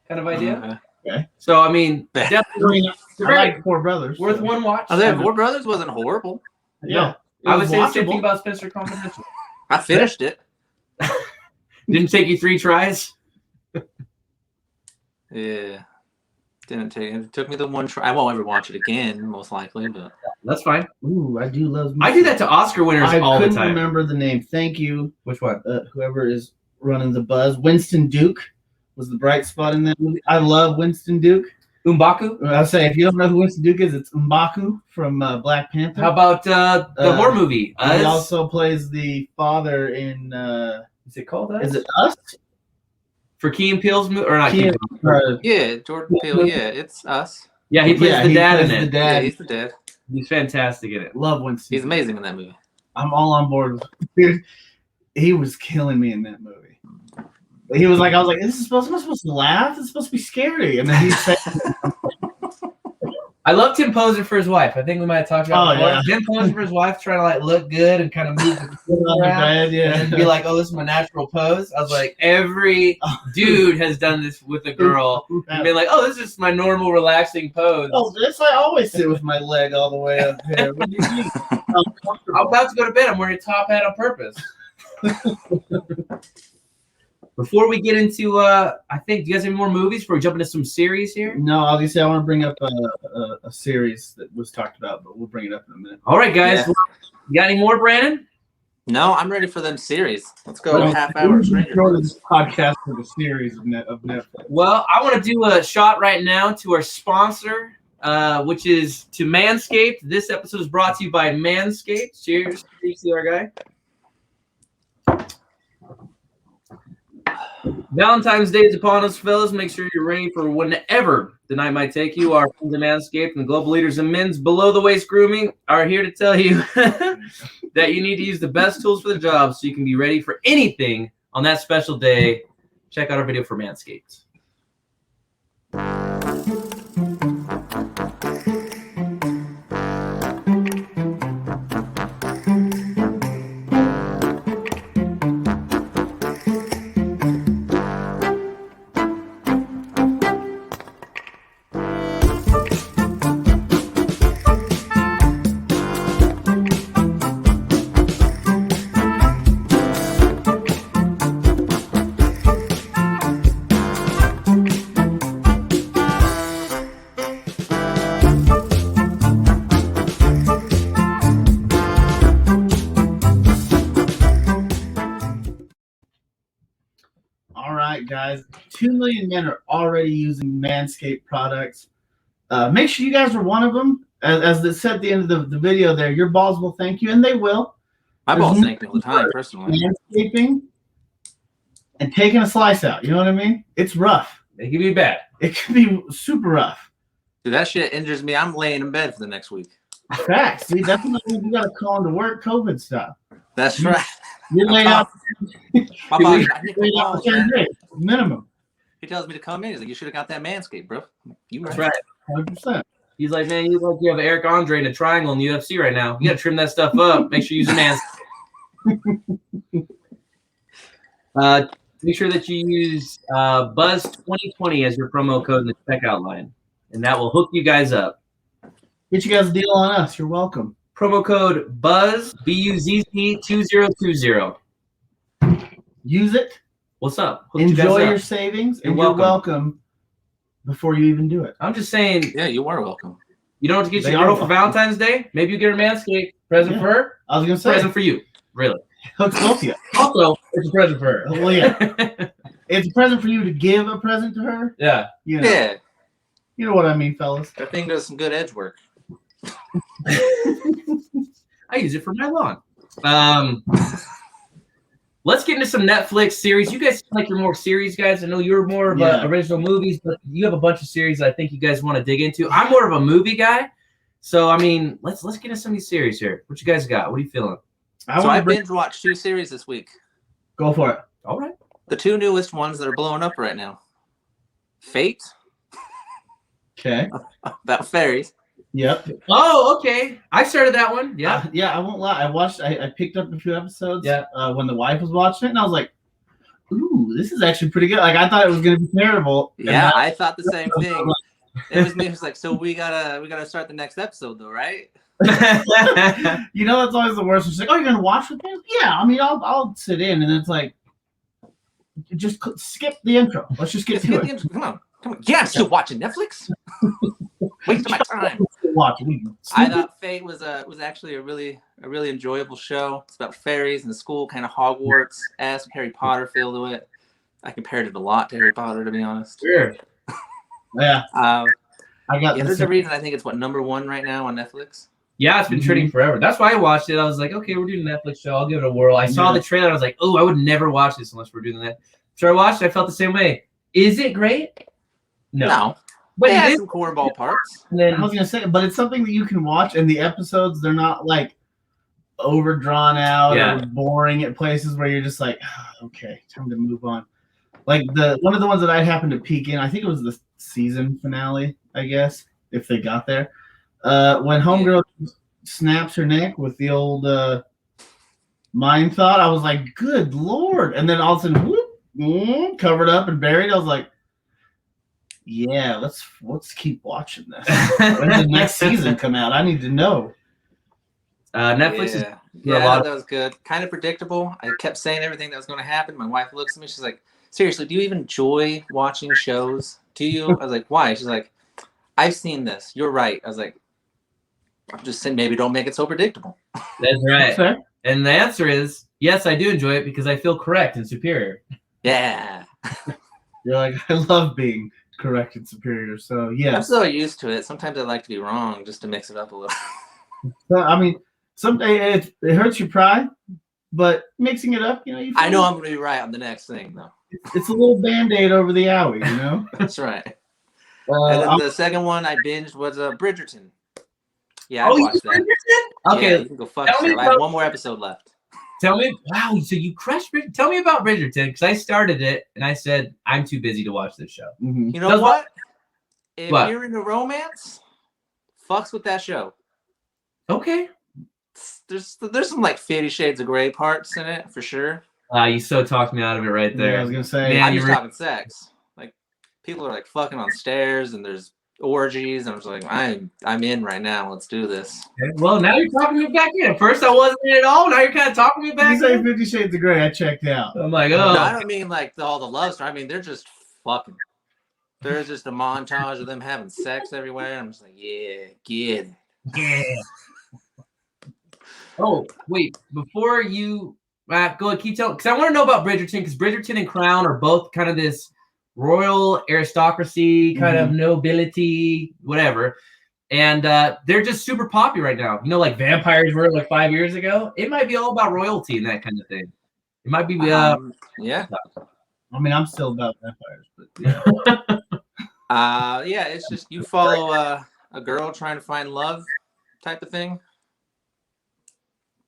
Speaker 1: kind of idea.
Speaker 3: Okay.
Speaker 1: So I mean, definitely,
Speaker 3: I like Four Brothers.
Speaker 1: Worth one watch.
Speaker 2: Four Brothers wasn't horrible.
Speaker 3: Yeah,
Speaker 1: I would say the same thing about Spencer Confidential.
Speaker 2: I finished it.
Speaker 1: Didn't take you 3 tries.
Speaker 2: Yeah. Didn't take it. Took me the one try. I won't ever watch it again, most likely, but
Speaker 1: that's fine.
Speaker 3: Ooh, I do love.
Speaker 1: I do that to Oscar winners all the time.
Speaker 3: I couldn't remember the name. Thank you.
Speaker 1: Which one?
Speaker 3: Whoever is running the buzz. Winston Duke was the bright spot in that movie. I love Winston Duke.
Speaker 1: M'Baku.
Speaker 3: I'll say if you don't know who Winston Duke is, it's M'Baku from Black Panther.
Speaker 1: How about the horror movie?
Speaker 3: He also plays the father in.
Speaker 1: Is it called Us?
Speaker 3: Is it Us?
Speaker 1: For Key and Peele's movie, or not?
Speaker 2: Yeah, Jordan Peele. Yeah, it's Us.
Speaker 1: Yeah, he plays the dad in it.
Speaker 2: Yeah, he's the dad.
Speaker 1: He's fantastic in it.
Speaker 3: Love Winston.
Speaker 2: He's amazing in that movie.
Speaker 3: I'm all on board. He was killing me in that movie. He was like, I was like, am I supposed to laugh? It's supposed to be scary. And then he said,
Speaker 1: I love Tim posing for his wife. I think we might have talked about it.
Speaker 3: Yeah.
Speaker 1: Tim posing for his wife, trying to like look good and kind of move the
Speaker 3: bed,
Speaker 1: and be like, "Oh, this is my natural pose." I was like, every dude has done this with a girl and been like, "Oh, this is my normal relaxing pose."
Speaker 3: Oh, this I always sit with my leg all the way up here. What do you mean?
Speaker 1: I'm about to go to bed. I'm wearing a top hat on purpose. Before we get into, I think, do you guys have any more movies before we jump into some series here?
Speaker 3: No, obviously I want to bring up a series that was talked about, but we'll bring it up in a minute.
Speaker 1: All right, guys. Yeah. You got any more, Brandon?
Speaker 2: No, I'm ready for them series. Let's go a half hour.
Speaker 3: This podcast for the series of Netflix.
Speaker 1: Well, I want to do a shot right now to our sponsor, which is to Manscaped. This episode is brought to you by Manscaped. Cheers. Cheers to our guy. Valentine's Day is upon us, fellas. Make sure you're ready for whenever the night might take you. Our friends at Manscaped and the global leaders in men's below-the-waist grooming are here to tell you that you need to use the best tools for the job so you can be ready for anything on that special day. Check out our video for Manscaped.
Speaker 3: Guys, 2 million men are already using Manscaped products. Make sure you guys are one of them. As it said at the end of the video there, your balls will thank you, and they will.
Speaker 2: My balls thank me all the time, personally.
Speaker 3: Manscaping and taking a slice out. You know what I mean? It's rough.
Speaker 1: It can be bad.
Speaker 3: It can be super rough.
Speaker 2: Dude, that shit injures me. I'm laying in bed for the next week.
Speaker 3: Facts. See, that's what you got to call into work COVID stuff.
Speaker 2: That's right.
Speaker 3: You're laid out.
Speaker 2: My boss,
Speaker 3: minimum.
Speaker 2: He tells me to come in. He's like, "You should have got that Manscaped, bro." You
Speaker 1: That's right.
Speaker 3: 100%.
Speaker 1: He's like, "Man, you look like you have Eric Andre in a triangle in the UFC right now. You got to trim that stuff up. Make sure you use a Manscaped." Make sure that you use Buzz2020 as your promo code in the checkout line, and that will hook you guys up.
Speaker 3: Get you guys a deal on us. You're welcome.
Speaker 1: Promo code BUZZ, BUZZ 2020.
Speaker 3: Use it.
Speaker 1: What's up?
Speaker 3: Enjoy your savings, and you're welcome before you even do it.
Speaker 1: I'm just saying.
Speaker 2: Yeah, you are welcome.
Speaker 1: You don't have to get your girl for Valentine's Day. Maybe you get her Manscaped. Present for her.
Speaker 3: I was going to say.
Speaker 1: Present for you. Really.
Speaker 3: Hooks both of you.
Speaker 1: Also, it's a present for her.
Speaker 3: Well, yeah. It's a present for you to give a present to her.
Speaker 1: Yeah.
Speaker 3: You know. Yeah. You know what I mean, fellas.
Speaker 2: That thing does some good edge work.
Speaker 1: I use it for my lawn. Let's get into some Netflix series. You guys seem like you're more series guys. I know you're more of original movies, but you have a bunch of series that I think you guys want to dig into. I'm more of a movie guy. So, I mean, let's get into some of these series here. What you guys got? What are you feeling?
Speaker 2: I binge watched 2 series this week.
Speaker 3: Go for it.
Speaker 1: All right.
Speaker 2: The 2 newest ones that are blowing up right now. Fate.
Speaker 3: Okay.
Speaker 2: About fairies.
Speaker 3: Yep.
Speaker 1: Oh, okay. I started that one. Yeah.
Speaker 3: I won't lie. I picked up a few episodes when the wife was watching it, and I was like, ooh, this is actually pretty good. Like, I thought it was going to be terrible.
Speaker 2: Yeah, I thought the same thing. It was me. It was like, so we gotta start the next episode, though, right?
Speaker 3: You know, that's always the worst. It's like, oh, you're going to watch with me? Yeah, I mean, I'll sit in, and it's like, just skip the intro. Let's just get to it.
Speaker 2: Come on. Yeah, I'm still watching Netflix. Wasting my time. I thought Fate was actually a really enjoyable show. It's about fairies in school, kind of Hogwarts-esque, Harry Potter feel to it. I compared it a lot to Harry Potter, to be honest.
Speaker 1: Sure.
Speaker 3: Yeah.
Speaker 2: There's a reason I think it's #1 right now on Netflix.
Speaker 1: Yeah, it's been trending forever. That's why I watched it. I was like, okay, we're doing a Netflix show. I'll give it a whirl. I saw the trailer. I was like, oh, I would never watch this unless we're doing that. So I watched it. I felt the same way. Is it great? No.
Speaker 2: But it has some cornball parts.
Speaker 3: And then I was gonna say, but it's something that you can watch, and the episodes, they're not like overdrawn out or boring at places where you're just like, oh, okay, time to move on. Like one of the ones that I happened to peek in, I think it was the season finale, I guess, if they got there. When Homegirl snaps her neck with the old mind thought, I was like, good Lord. And then all of a sudden, whoop, covered up and buried. I was like, yeah, let's keep watching this. When does the next season come out? I need to know.
Speaker 1: Netflix is
Speaker 2: that was good. Kind of predictable. I kept saying everything that was going to happen. My wife looks at me. She's like, seriously, do you even enjoy watching shows? Do you? I was like, why? She's like, I've seen this. You're right. I was like, I'm just saying maybe don't make it so predictable.
Speaker 1: That's right. Okay. And the answer is, yes, I do enjoy it because I feel correct and superior.
Speaker 2: Yeah.
Speaker 3: You're like, I love being correct and superior. So, yeah.
Speaker 2: I'm so used to it. Sometimes I like to be wrong just to mix it up a little.
Speaker 3: So, I mean, someday it hurts your pride, but mixing it up, you
Speaker 2: I know I'm going to be right on the next thing, though.
Speaker 3: It's a little Band-Aid over the owie, you know?
Speaker 2: That's right. And then the second one I binged was Bridgerton. Yeah, I watched that.
Speaker 1: Bridgerton? Okay.
Speaker 2: Yeah, you can go fuck yourself. I have one more episode left.
Speaker 1: Tell me, wow, so you crushed Bridgerton. Tell me about Bridgerton, because I started it, and I said, I'm too busy to watch this show.
Speaker 3: Mm-hmm.
Speaker 2: You know what? If you're into romance, fucks with that show.
Speaker 1: Okay.
Speaker 2: There's some, like, 50 Shades of Grey parts in it, for sure.
Speaker 1: You so talked me out of it right there.
Speaker 3: Yeah, I was going to say.
Speaker 2: Man, I'm just talking sex. Like, people are, like, fucking on stairs, and there's orgies, and I was like, I'm in right now. Let's do this.
Speaker 1: Okay. Well, now you're talking me back in. At first, I wasn't in at all. Now you're kind of talking me back
Speaker 3: in. You say 50 Shades of Grey, I checked out.
Speaker 1: I'm like, oh.
Speaker 2: No, I don't mean, like, all the love story. I mean, they're just fucking. There's just a montage of them having sex everywhere. I'm just like, yeah, get it.
Speaker 1: Yeah. Oh, wait. Before you go ahead, keep telling, because I want to know about Bridgerton, because Bridgerton and Crown are both kind of this royal aristocracy, kind of nobility, whatever. And they're just super popular right now. You know, like vampires were like 5 years ago. It might be all about royalty and that kind of thing. It might be,
Speaker 2: yeah.
Speaker 3: I mean, I'm still about vampires, but yeah.
Speaker 2: Yeah, it's just you follow a girl trying to find love type of thing.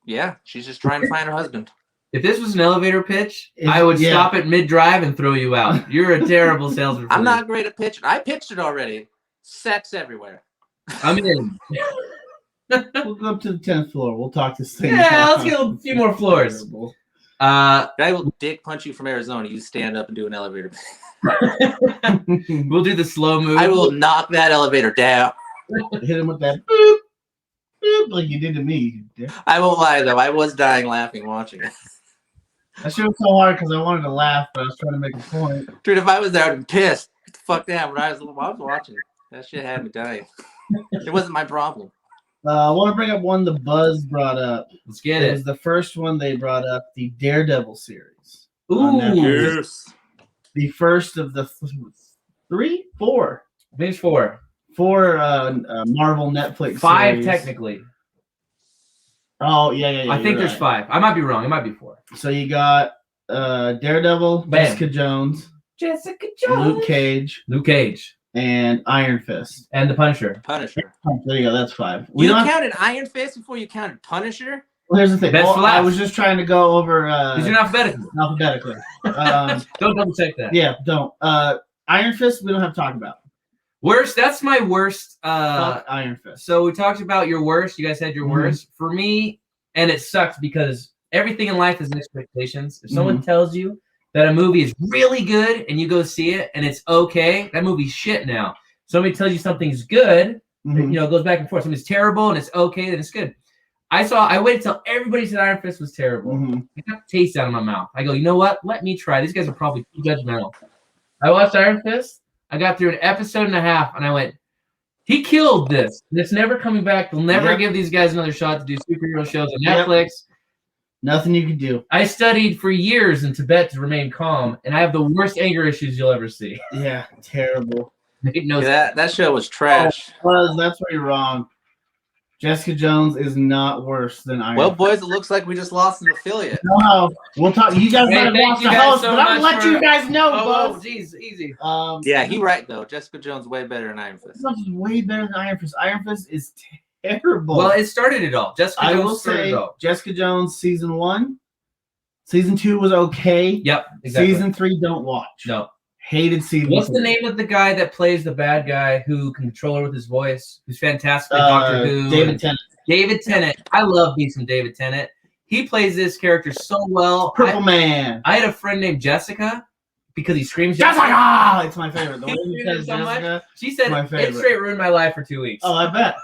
Speaker 2: Yeah, she's just trying to find her husband.
Speaker 1: If this was an elevator pitch, I would stop at mid-drive and throw you out. You're a terrible salesman.
Speaker 2: I'm not great at pitching. I pitched it already. Sex everywhere.
Speaker 1: I'm in.
Speaker 3: We'll go up to the 10th floor. We'll talk this thing.
Speaker 1: Yeah, let's get a few more floors.
Speaker 2: I will dick punch you from Arizona. You stand up and do an elevator pitch.
Speaker 1: We'll do the slow move.
Speaker 2: I will knock that elevator down.
Speaker 3: Hit him with that boop, boop, like you did to me.
Speaker 2: I won't lie though, I was dying laughing watching it.
Speaker 3: That shit was so hard because I wanted to laugh, but I was trying to make a point.
Speaker 2: Dude, if I was there, I'd be pissed. Get the fuck down. When I was watching, that shit had me dying. It wasn't my problem.
Speaker 3: I want to bring up one the Buzz brought up.
Speaker 1: Let's get it.
Speaker 3: It was the first one they brought up, the Daredevil series.
Speaker 1: Ooh,
Speaker 2: yes.
Speaker 3: The first of the four.
Speaker 1: I think it's 4.
Speaker 3: 4 Marvel Netflix
Speaker 1: 5
Speaker 3: series.
Speaker 1: technically.
Speaker 3: Oh, yeah.
Speaker 1: I think there's 5. I might be wrong. It might be 4.
Speaker 3: So you got Daredevil,
Speaker 1: Bam.
Speaker 3: Jessica Jones, Luke Cage, and Iron Fist.
Speaker 1: And the Punisher.
Speaker 3: There you go. That's 5.
Speaker 2: You counted Iron Fist before you counted Punisher?
Speaker 3: Well, here's the thing. I was just trying to go over.
Speaker 1: These are
Speaker 3: alphabetically.
Speaker 1: Don't double check that.
Speaker 3: Yeah, don't. Iron Fist, we don't have to talk about.
Speaker 1: Worst. That's my worst.
Speaker 3: Fuck Iron Fist.
Speaker 1: So we talked about your worst. You guys had your worst. For me, and it sucks because everything in life is expectations. If someone tells you that a movie is really good and you go see it and it's okay, that movie's shit now. Somebody tells you something's good, it goes back and forth. Something's terrible and it's okay, then it's good. I waited till everybody said Iron Fist was terrible. I got the taste out of my mouth. I go, you know what? Let me try. These guys are probably too judgmental. I watched Iron Fist. I got through an episode and a half, and I went, he killed this. And it's never coming back. They'll never give these guys another shot to do superhero shows on Netflix.
Speaker 3: Nothing you can do.
Speaker 1: I studied for years in Tibet to remain calm, and I have the worst anger issues you'll ever see.
Speaker 3: Yeah, terrible.
Speaker 2: That show was trash.
Speaker 3: That's where you're wrong. Jessica Jones is not worse than Iron Fist.
Speaker 2: Boys, it looks like we just lost an affiliate.
Speaker 3: No, we'll talk. You guys might have lost the host, but I'm going to let you guys know,
Speaker 1: Buzz. Oh, geez, easy.
Speaker 2: Yeah, he's right, though. Jessica Jones way better than Iron Fist.
Speaker 3: Jessica Jones is way better than Iron Fist. Iron Fist is terrible.
Speaker 1: Well, it started it all. Jessica Jones started it all.
Speaker 3: Jessica Jones season 1. Season 2 was okay.
Speaker 1: Yep, exactly.
Speaker 3: Season 3, don't watch.
Speaker 1: No.
Speaker 3: Hated season.
Speaker 1: What's the name of the guy that plays the bad guy who can control her with his voice? Who's fantastic? Doctor Who.
Speaker 3: David Tennant.
Speaker 1: David Tennant. I love me some David Tennant. He plays this character so well.
Speaker 3: Purple Man.
Speaker 1: I had a friend named Jessica because he screams
Speaker 3: Jessica. It's my favorite. The way he says
Speaker 1: so
Speaker 3: Jessica.
Speaker 1: Much. She said it straight ruined my life for 2 weeks.
Speaker 3: Oh, I bet.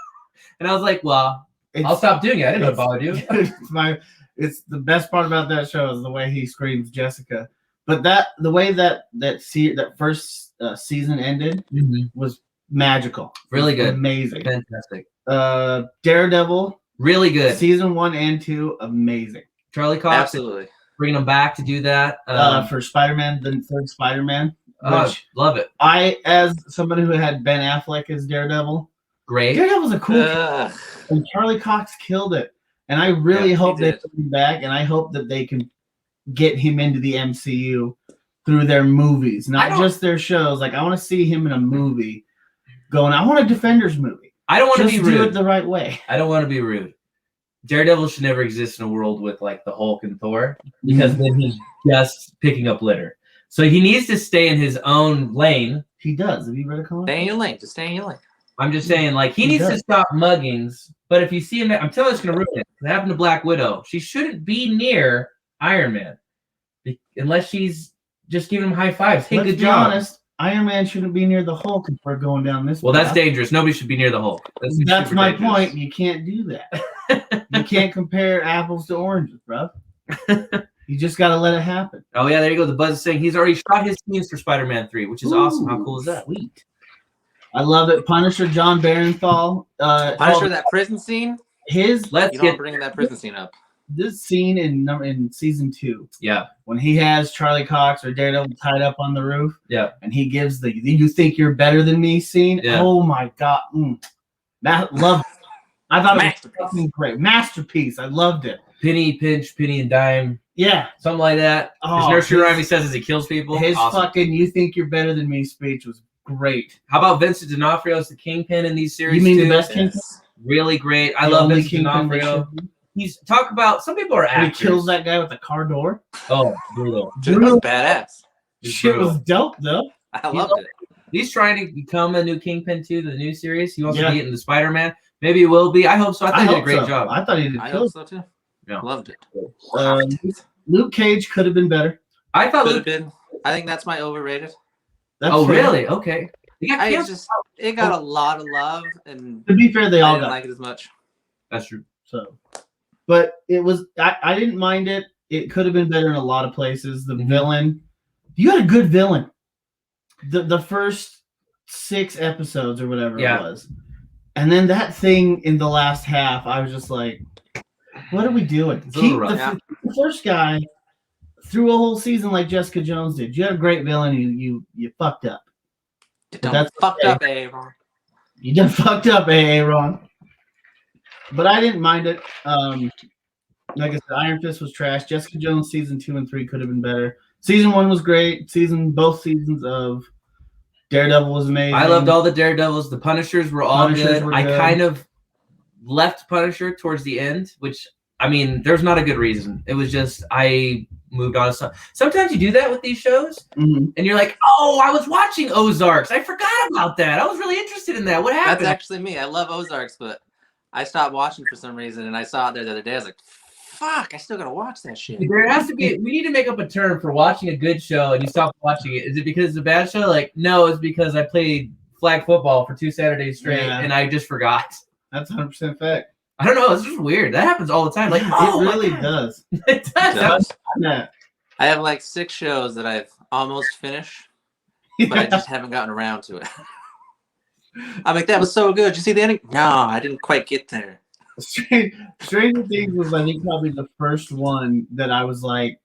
Speaker 1: And I was like, well, I'll stop doing it. I didn't know it bothered you.
Speaker 3: It's the best part about that show is the way he screams Jessica. But the way that first season ended was magical.
Speaker 1: Really good.
Speaker 3: Amazing.
Speaker 1: Fantastic.
Speaker 3: Daredevil.
Speaker 1: Really good.
Speaker 3: Season 1 and 2, amazing.
Speaker 1: Charlie Cox.
Speaker 2: Absolutely.
Speaker 1: Bringing them back to do that.
Speaker 3: For Spider-Man, the third Spider-Man.
Speaker 1: Love it.
Speaker 3: As somebody who had Ben Affleck as Daredevil.
Speaker 1: Great.
Speaker 3: Daredevil's a cool and Charlie Cox killed it. And I really hope they put him back, and I hope that they can get him into the MCU through their movies, not just their shows. Like, I want to see him in a movie going, I want a Defenders movie.
Speaker 1: I don't want to be rude.
Speaker 3: Do it the right way.
Speaker 1: I don't want to be rude. Daredevil should never exist in a world with, like, the Hulk and Thor, because then he's just picking up litter. So he needs to stay in his own lane.
Speaker 3: He does. Have you read a comic?
Speaker 2: Stay in your lane. Just stay in your lane.
Speaker 1: I'm just saying, like, he needs to stop muggings. But if you see him, I'm telling you, it's going to ruin it. It happened to Black Widow. She shouldn't be near Iron Man unless she's just giving him high fives. Hey, good job. Be honest,
Speaker 3: Iron Man shouldn't be near the Hulk if we're going down this.
Speaker 1: Well, that's dangerous. Nobody should be near the Hulk.
Speaker 3: That's my point. You can't do that. You can't compare apples to oranges, bro. You just got to let it happen.
Speaker 1: Oh, yeah, there you go. The Buzz is saying he's already shot his scenes for Spider-Man 3, which is awesome. How cool is that?
Speaker 3: Sweet. I love it. Punisher, John Barenthal.
Speaker 2: Punisher, that prison scene? Bring that prison scene up.
Speaker 3: This scene in season 2.
Speaker 1: Yeah.
Speaker 3: When he has Charlie Cox or Daredevil tied up on the roof.
Speaker 1: Yeah.
Speaker 3: And he gives the "you think you're better than me" scene. Yeah. Oh my God. That love. I thought it was great. Masterpiece. I loved it.
Speaker 1: Penny pinch, penny and dime.
Speaker 3: Yeah.
Speaker 1: Something like that. His nursery rhyme he says as he kills people.
Speaker 3: His fucking "you think you're better than me" speech was great.
Speaker 1: How about Vincent D'Onofrio as the Kingpin in these series?
Speaker 3: You mean
Speaker 1: too?
Speaker 3: the best Kingpin?
Speaker 1: Really great. I love Vincent D'Onofrio. He's talk about some people are actors.
Speaker 3: He kills that guy with the car door.
Speaker 1: Oh, brutal.
Speaker 2: Dude, that was badass.
Speaker 3: Shit was dope though.
Speaker 2: I loved it.
Speaker 1: He's trying to become a new Kingpin too, the new series. He wants to be in the Spider-Man. Maybe he will be. I hope so. I thought he did a great job.
Speaker 3: I thought he did.
Speaker 2: I hope so too. Yeah. Loved
Speaker 3: it. Luke Cage could have been better.
Speaker 1: I thought
Speaker 2: could have been. I think that's my overrated.
Speaker 1: Really? Okay.
Speaker 2: It got a lot of love, and
Speaker 3: to be fair, they all
Speaker 2: didn't like it as much.
Speaker 1: That's true.
Speaker 3: So, but it was I didn't mind it. It could have been better in a lot of places. The villain, you had a good villain. The first 6 episodes or whatever it was, and then that thing in the last half, I was just like, what are we doing? Keep the first guy through a whole season like Jessica Jones did. You had a great villain. You fucked up.
Speaker 2: That's fucked up, Aaron.
Speaker 3: You done fucked up, Aaron. But I didn't mind it. Like I said, Iron Fist was trash. Jessica Jones season 2 and 3 could have been better. Season 1 was great. Both seasons of Daredevil was amazing.
Speaker 1: I loved all the Daredevils. The Punishers were all good. I kind of left Punisher towards the end, which, I mean, there's not a good reason. It was just I moved on. Sometimes you do that with these shows, and you're like, oh, I was watching Ozarks. I forgot about that. I was really interested in that. What happened?
Speaker 2: That's actually me. I love Ozarks, but I stopped watching for some reason, and I saw it there the other day. I was like, fuck, I still gotta watch that shit.
Speaker 1: There has to be. We need to make up a term for watching a good show and you stop watching it. Is it because it's a bad show? Like, no, it's because I played flag football for 2 Saturdays straight and I just forgot.
Speaker 3: That's 100% fact.
Speaker 1: I don't know. It's just weird. That happens all the time. Like,
Speaker 3: it really does.
Speaker 1: It does.
Speaker 2: I have like 6 shows that I've almost finished, but I just haven't gotten around to it. I'm like, that was so good. Did you see the ending? No, I didn't quite get there.
Speaker 3: Stranger Things was, I think, probably the first one that I was like,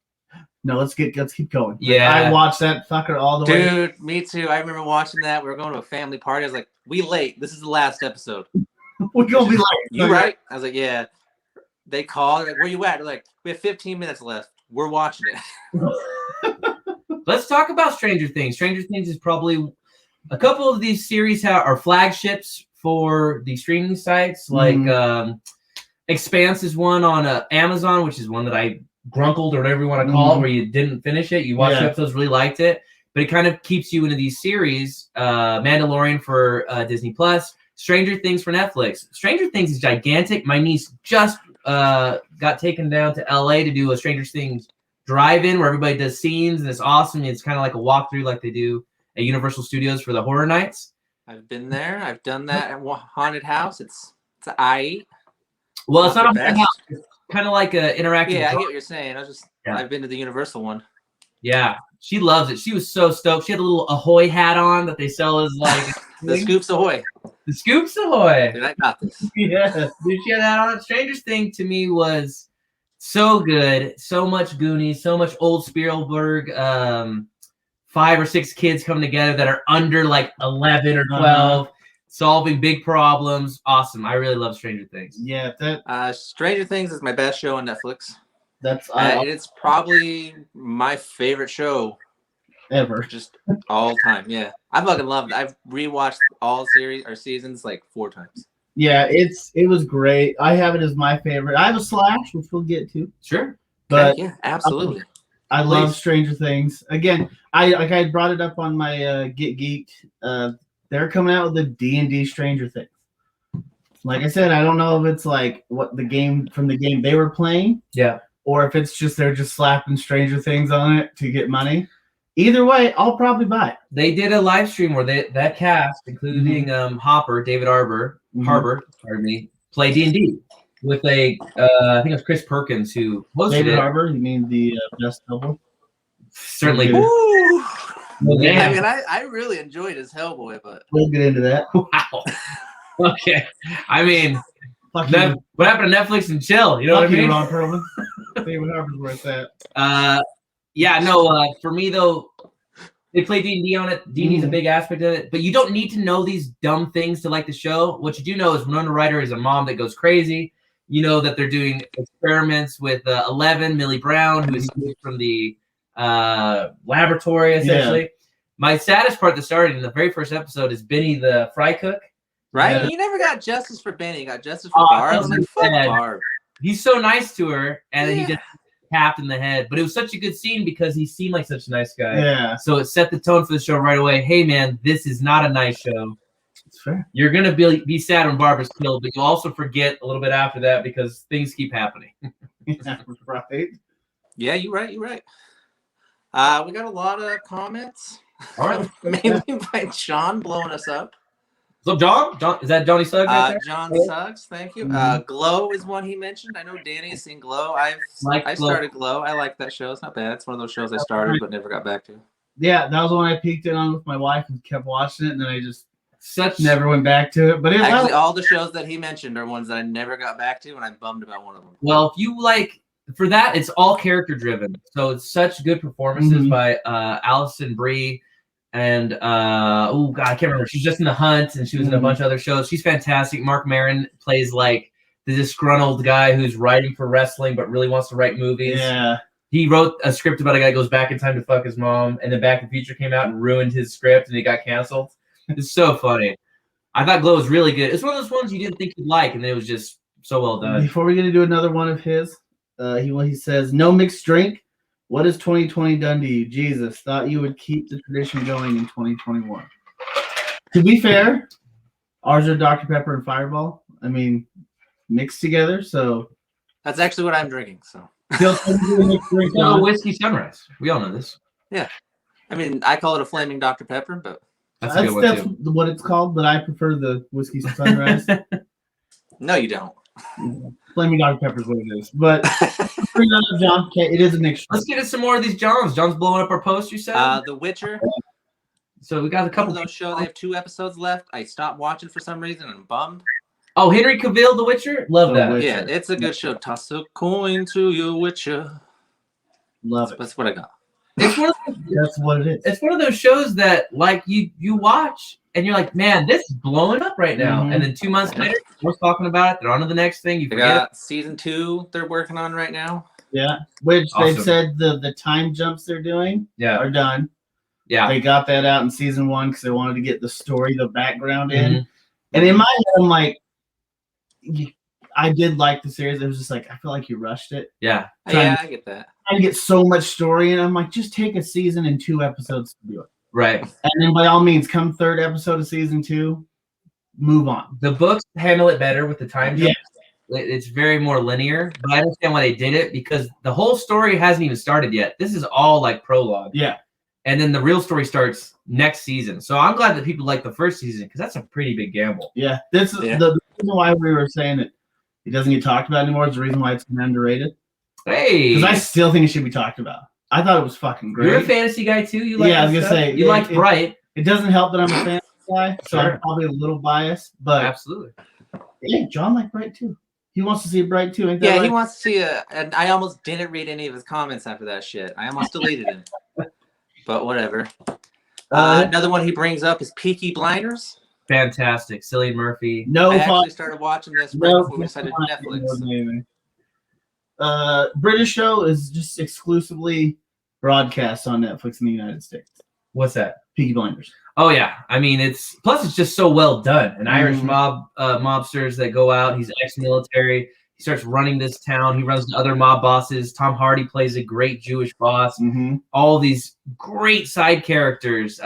Speaker 3: no, let's keep going.
Speaker 1: Yeah,
Speaker 3: I watched that fucker all the way.
Speaker 2: Dude, me too. I remember watching that. We were going to a family party. I was like, we late. This is the last episode.
Speaker 3: We're gonna be late.
Speaker 2: You right? I was like, yeah. They called. Like, where you at? They're like, we have 15 minutes left. We're watching it.
Speaker 1: Let's talk about Stranger Things. Stranger Things is probably a couple of these series are flagships for the streaming sites. Like Expanse is one on Amazon, which is one that I grunkled or whatever you want to call it, where you didn't finish it. You watched the episodes, really liked it, but it kind of keeps you into these series. Mandalorian for Disney Plus, Stranger Things for Netflix. Stranger Things is gigantic. My niece just got taken down to LA to do a Stranger Things drive-in where everybody does scenes, and it's awesome. It's kind of like a walkthrough like they do at Universal Studios for the horror nights.
Speaker 2: I've been there. I've done that at Haunted House. It's aight.
Speaker 1: Well, it's not a haunted house. It's kind of like an interactive.
Speaker 2: Yeah, I get what you're saying. I've been to the Universal one.
Speaker 1: Yeah, she loves it. She was so stoked. She had a little Ahoy hat on that they sell as like
Speaker 2: the Scoops Ahoy.
Speaker 1: The Scoops Ahoy.
Speaker 2: Dude, I got this.
Speaker 1: Yeah, dude, she had that on. Stranger Things to me was so good. So much Goonies. So much old Spielberg. 5 or 6 kids coming together that are under like 11 or 12, solving big problems. Awesome. I really love Stranger Things.
Speaker 3: Yeah,
Speaker 2: Stranger Things is my best show on Netflix.
Speaker 3: It's
Speaker 2: probably my favorite show
Speaker 3: ever,
Speaker 2: just all time. Yeah, I fucking love it. I've rewatched all series or seasons like 4 times.
Speaker 3: Yeah, it was great. I have it as my favorite. I have a Slash, which we'll get to.
Speaker 1: Sure,
Speaker 3: but
Speaker 2: yeah, absolutely.
Speaker 3: I love Stranger Things. Again, I brought it up on my Get Geeked. They're coming out with a D&D Stranger Things. Like I said, I don't know if it's like what the game they were playing.
Speaker 1: Yeah.
Speaker 3: Or if it's just they're just slapping Stranger Things on it to get money. Either way, I'll probably buy it.
Speaker 1: They did a live stream where that cast, including David Harbour, pardon me, play D&D with I think it was Chris Perkins who hosted
Speaker 3: David Harbour, you mean the best double?
Speaker 1: Certainly.
Speaker 2: Well, yeah. I mean, I really enjoyed his Hellboy, but
Speaker 3: we'll get into that.
Speaker 1: Wow. Okay. I mean, what happened to Netflix and chill? You know what I mean?
Speaker 3: Ron Perlman. David Harbour's worth that.
Speaker 1: Yeah, no. For me though, they play D&D on it. D&D is a big aspect of it, but you don't need to know these dumb things to like the show. What you do know is Winona Ryder is a mom that goes crazy. You know that they're doing experiments with 11, Millie Brown, who escaped from the laboratory, essentially. Yeah. My saddest part that started in the very first episode is Benny the fry cook.
Speaker 2: Right? You never got justice for Benny. You got justice for Barb. I was like, fuck Barb.
Speaker 1: He's so nice to her, and then he just tapped in the head. But it was such a good scene because he seemed like such a nice guy.
Speaker 3: Yeah.
Speaker 1: So it set the tone for the show right away. Hey, man, this is not a nice show.
Speaker 3: It's fair.
Speaker 1: You're going to be sad when Barbara's killed, but you also forget a little bit after that because things keep happening.
Speaker 3: Yeah, right.
Speaker 2: Yeah, you're right. We got a lot of comments.
Speaker 1: All right.
Speaker 2: Mainly by John blowing us up.
Speaker 1: So John, is that Johnny Suggs right there?
Speaker 2: John Suggs, thank you. Glow is one he mentioned. I know Danny has seen Glow. I started Glow. I like that show. It's not bad. It's one of those shows I started but never got back to.
Speaker 3: Yeah, that was the one I peeked in on with my wife and kept watching it, and then I just never went back to it. But
Speaker 2: actually, all the shows that he mentioned are ones that I never got back to, and I'm bummed about one of them.
Speaker 1: Well, if you like, for that, it's all character driven. So it's such good performances by Alison Brie. And oh god, I can't remember. She's just in The Hunt, and she was in a bunch of other shows. She's fantastic. Mark Maron plays like the disgruntled guy who's writing for wrestling but really wants to write movies.
Speaker 3: Yeah.
Speaker 1: He wrote a script about a guy who goes back in time to fuck his mom, and then Back to the Future came out and ruined his script, and he got canceled. It's so funny. I thought Glow was really good. It's one of those ones you didn't think you'd like, and then it was just so well done.
Speaker 3: Before we get to do another one of his, he says, no mixed drink. What has 2020 done to you? Jesus, thought you would keep the tradition going in 2021. To be fair, ours are Dr. Pepper and Fireball. I mean, mixed together, so.
Speaker 2: That's actually what I'm drinking, so.
Speaker 1: A whiskey sunrise. We all know this.
Speaker 2: Yeah. I mean, I call it a flaming Dr. Pepper, but.
Speaker 3: That's what it's called, but I prefer the whiskey sunrise.
Speaker 2: No, you don't.
Speaker 3: Flaming Dr. Pepper is what it is. But John, it is a mixture.
Speaker 1: Let's get into some more of these Johns. John's blowing up our post, you said?
Speaker 2: The Witcher.
Speaker 1: So we got a couple
Speaker 2: of those shows. They have 2 episodes left. I stopped watching for some reason and I'm bummed.
Speaker 1: Oh, Henry Cavill, The Witcher? Love that.
Speaker 2: Yeah, it's a good show. Toss a coin to your Witcher.
Speaker 3: Love it.
Speaker 2: That's what I got.
Speaker 1: It's one of
Speaker 3: that's what it is.
Speaker 1: It's one of those shows that like you watch and you're like, man, this is blowing up right now. And then 2 months later, we're talking about it. They're on to the next thing. You forget it.
Speaker 2: Season 2 they're working on right now.
Speaker 3: Yeah, which they've said the time jumps they're doing are done.
Speaker 1: Yeah,
Speaker 3: they got that out in season 1 because they wanted to get the story, the background in. And in my head, I'm like, I did like the series. It was just like I feel like you rushed it.
Speaker 2: Yeah, I get that.
Speaker 3: I get so much story, and I'm like, just take a season and 2 episodes to do it.
Speaker 1: Right.
Speaker 3: And then by all means, come 3rd episode of season 2, move on.
Speaker 1: The books handle it better with the time jump. It's very more linear, but I understand why they did it because the whole story hasn't even started yet. This is all like prologue.
Speaker 3: Yeah.
Speaker 1: And then the real story starts next season. So I'm glad that people like the first season because that's a pretty big gamble.
Speaker 3: Yeah. This is the reason why we were saying that it doesn't get talked about anymore. Is the reason why it's underrated.
Speaker 1: Hey.
Speaker 3: Because I still think it should be talked about. I thought it was fucking great.
Speaker 1: You're a fantasy guy too? You like
Speaker 3: I was going to say.
Speaker 1: You like Bright.
Speaker 3: It doesn't help that I'm a fantasy guy, so I'm probably a little biased. But
Speaker 1: absolutely.
Speaker 3: Yeah, John liked Bright too. He wants to see Bright too. Ain't that
Speaker 2: yeah,
Speaker 3: right?
Speaker 2: He wants to see and I almost didn't read any of his comments after that shit. I almost deleted him. But whatever. Another one he brings up is Peaky Blinders.
Speaker 1: Fantastic. Cillian Murphy.
Speaker 2: I actually started watching this right before we decided Netflix.
Speaker 3: British show is just exclusively broadcast on Netflix in the United States.
Speaker 1: What's that?
Speaker 3: Peaky Blinders.
Speaker 1: Oh yeah, I mean it's just so well done. An Irish mobsters that go out. He's ex-military. He starts running this town. He runs into other mob bosses. Tom Hardy plays a great Jewish boss. All these great side characters.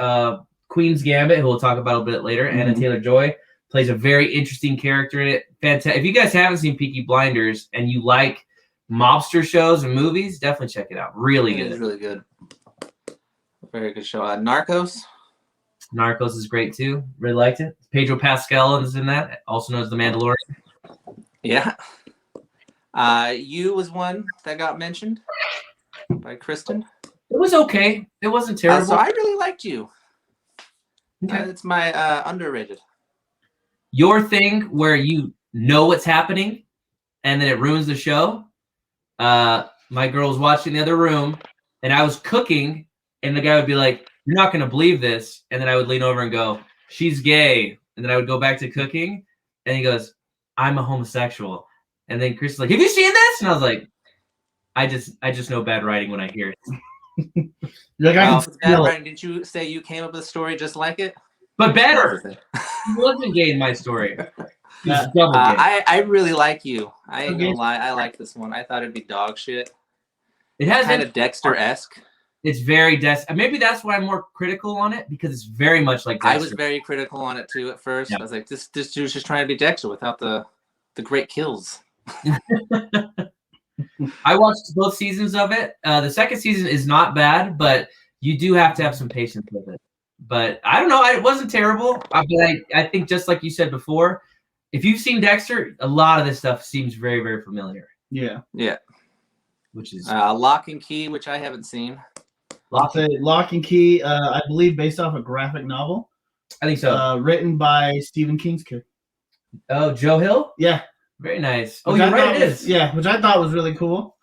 Speaker 1: Queen's Gambit, who we'll talk about a bit later. Anna Taylor-Joy plays a very interesting character in it. Fantastic. If you guys haven't seen Peaky Blinders and you like mobster shows and movies, definitely check it out. Really good.
Speaker 2: It's really good. Very good show. Narcos.
Speaker 1: Narcos is great too. Really liked it. Pedro Pascal is in that, also known as the Mandalorian.
Speaker 2: Yeah. You was one that got mentioned by Kristen.
Speaker 1: It was okay. It wasn't terrible.
Speaker 2: So I really liked You. Okay. It's my underrated.
Speaker 1: Your thing where you know what's happening and then it ruins the show. My girl was watching the other room and I was cooking and the guy would be like, "You're not going to believe this." And then I would lean over and go, "She's gay." And then I would go back to cooking and he goes, "I'm a homosexual." And then Chris is like, "Have you seen this?" And I was like, I just know bad writing when I hear it.
Speaker 3: Like,
Speaker 2: bad writing. Did you say you came up with a story just like it?
Speaker 1: But better. He wasn't gay in my story. Double gay.
Speaker 2: I really like You. I ain't gonna lie. I like this one. I thought it'd be dog shit.
Speaker 1: It has
Speaker 2: kind of Dexter-esque.
Speaker 1: It's very Dexter. Maybe that's why I'm more critical on it because it's very much like Dexter.
Speaker 2: I was very critical on it too at first. I was like, this dude's just trying to be Dexter without the great kills.
Speaker 1: I watched both seasons of it. The second season is not bad, but you do have to have some patience with it. But I don't know. It wasn't terrible. But I think just like you said before, if you've seen Dexter, a lot of this stuff seems very, very familiar.
Speaker 2: Yeah.
Speaker 1: Which is
Speaker 2: Lock and Key, which I haven't seen.
Speaker 3: Lock and Key, I believe, based off a graphic novel.
Speaker 1: I think so.
Speaker 3: Written by Stephen King's kid.
Speaker 1: Oh, Joe Hill?
Speaker 3: Yeah.
Speaker 1: Very nice. Oh, you're right, it is.
Speaker 3: Yeah, which I thought was really cool.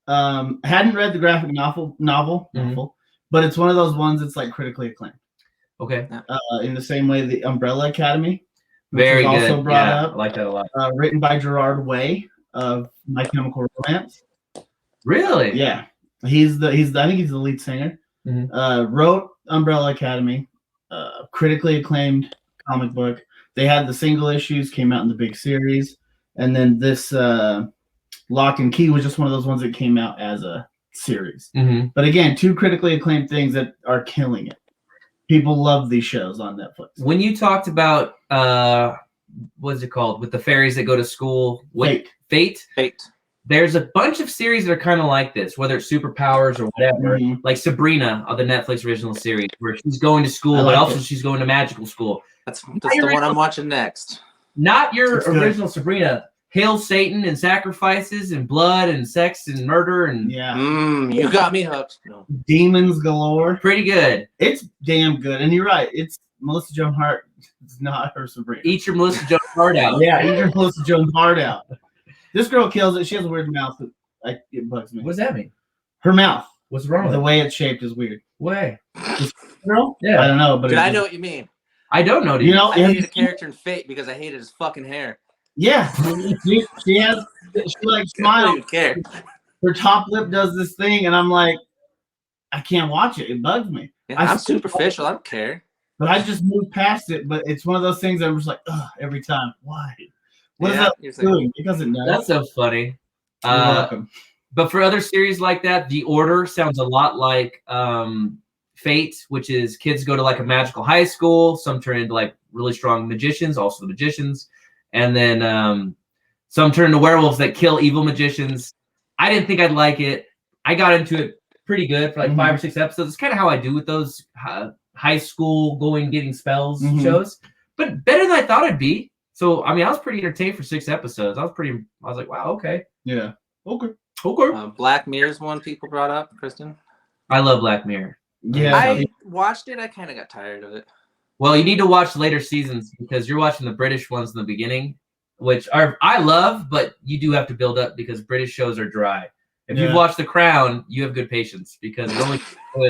Speaker 3: Hadn't read the graphic novel, but it's one of those ones that's like critically acclaimed.
Speaker 1: Okay.
Speaker 3: In the same way the Umbrella Academy,
Speaker 1: which very
Speaker 3: was
Speaker 1: good.
Speaker 3: Also brought up.
Speaker 1: I like that a lot.
Speaker 3: Written by Gerard Way of My Chemical Romance.
Speaker 1: Really?
Speaker 3: Yeah. I think he's the lead singer.
Speaker 1: Mm-hmm.
Speaker 3: Wrote Umbrella Academy, critically acclaimed comic book. They had the single issues, came out in the big series, and then this Lock and Key was just one of those ones that came out as a series.
Speaker 1: Mm-hmm.
Speaker 3: But again, two critically acclaimed things that are killing it. People love these shows on Netflix.
Speaker 1: When you talked about what's it called with the fairies that go to school? Fate. There's a bunch of series that are kind of like this, whether it's superpowers or whatever. Mm-hmm. Like Sabrina of the Netflix original series, where she's going to school, but also she's going to magical school.
Speaker 2: That's the one I'm watching next.
Speaker 1: Not your original Sabrina. Hail Satan and sacrifices and blood and sex and murder and
Speaker 2: you got me hooked. No.
Speaker 3: Demons galore.
Speaker 1: Pretty good.
Speaker 3: It's damn good, and you're right. It's Melissa Joan Hart. It's not her Sabrina.
Speaker 1: Eat your Melissa Joan Hart out.
Speaker 3: Yeah, eat your Melissa Joan Hart out. This girl kills it. She has a weird mouth. It bugs me.
Speaker 1: What does that mean?
Speaker 3: Her mouth.
Speaker 1: What's wrong with
Speaker 3: the way it's shaped is weird.
Speaker 1: Way.
Speaker 3: This girl? Yeah, I don't know, but
Speaker 2: I know what you mean.
Speaker 1: I don't know.
Speaker 3: You know,
Speaker 2: I hated a character in Fate because I hated his fucking hair.
Speaker 3: Yeah, she like smiles.
Speaker 2: I don't even care.
Speaker 3: Her top lip does this thing, and I'm like, I can't watch it. It bugs me.
Speaker 2: Yeah, I'm superficial. I don't care.
Speaker 3: But I just moved past it. But it's one of those things that I'm just like, ugh, every time. Why? What is that doing? It doesn't know.
Speaker 1: That's so funny.
Speaker 3: You're welcome.
Speaker 1: But for other series like that, The Order sounds a lot like Fate, which is kids go to like a magical high school. Some turn into like really strong magicians, also the magicians. And then some turn into werewolves that kill evil magicians. I didn't think I'd like it. I got into it pretty good for like 5 or 6 episodes. It's kind of how I do with those high school getting spells shows. But better than I thought it'd be. So, I mean, I was pretty entertained for 6 episodes. I was like, wow, okay.
Speaker 3: Yeah. Okay.
Speaker 2: Black Mirror's one people brought up, Kristen.
Speaker 1: I love Black Mirror.
Speaker 3: Yeah.
Speaker 2: I watched it. I kind of got tired of it.
Speaker 1: Well, you need to watch later seasons because you're watching the British ones in the beginning, which I love, but you do have to build up because British shows are dry. If you've watched The Crown, you have good patience because it only.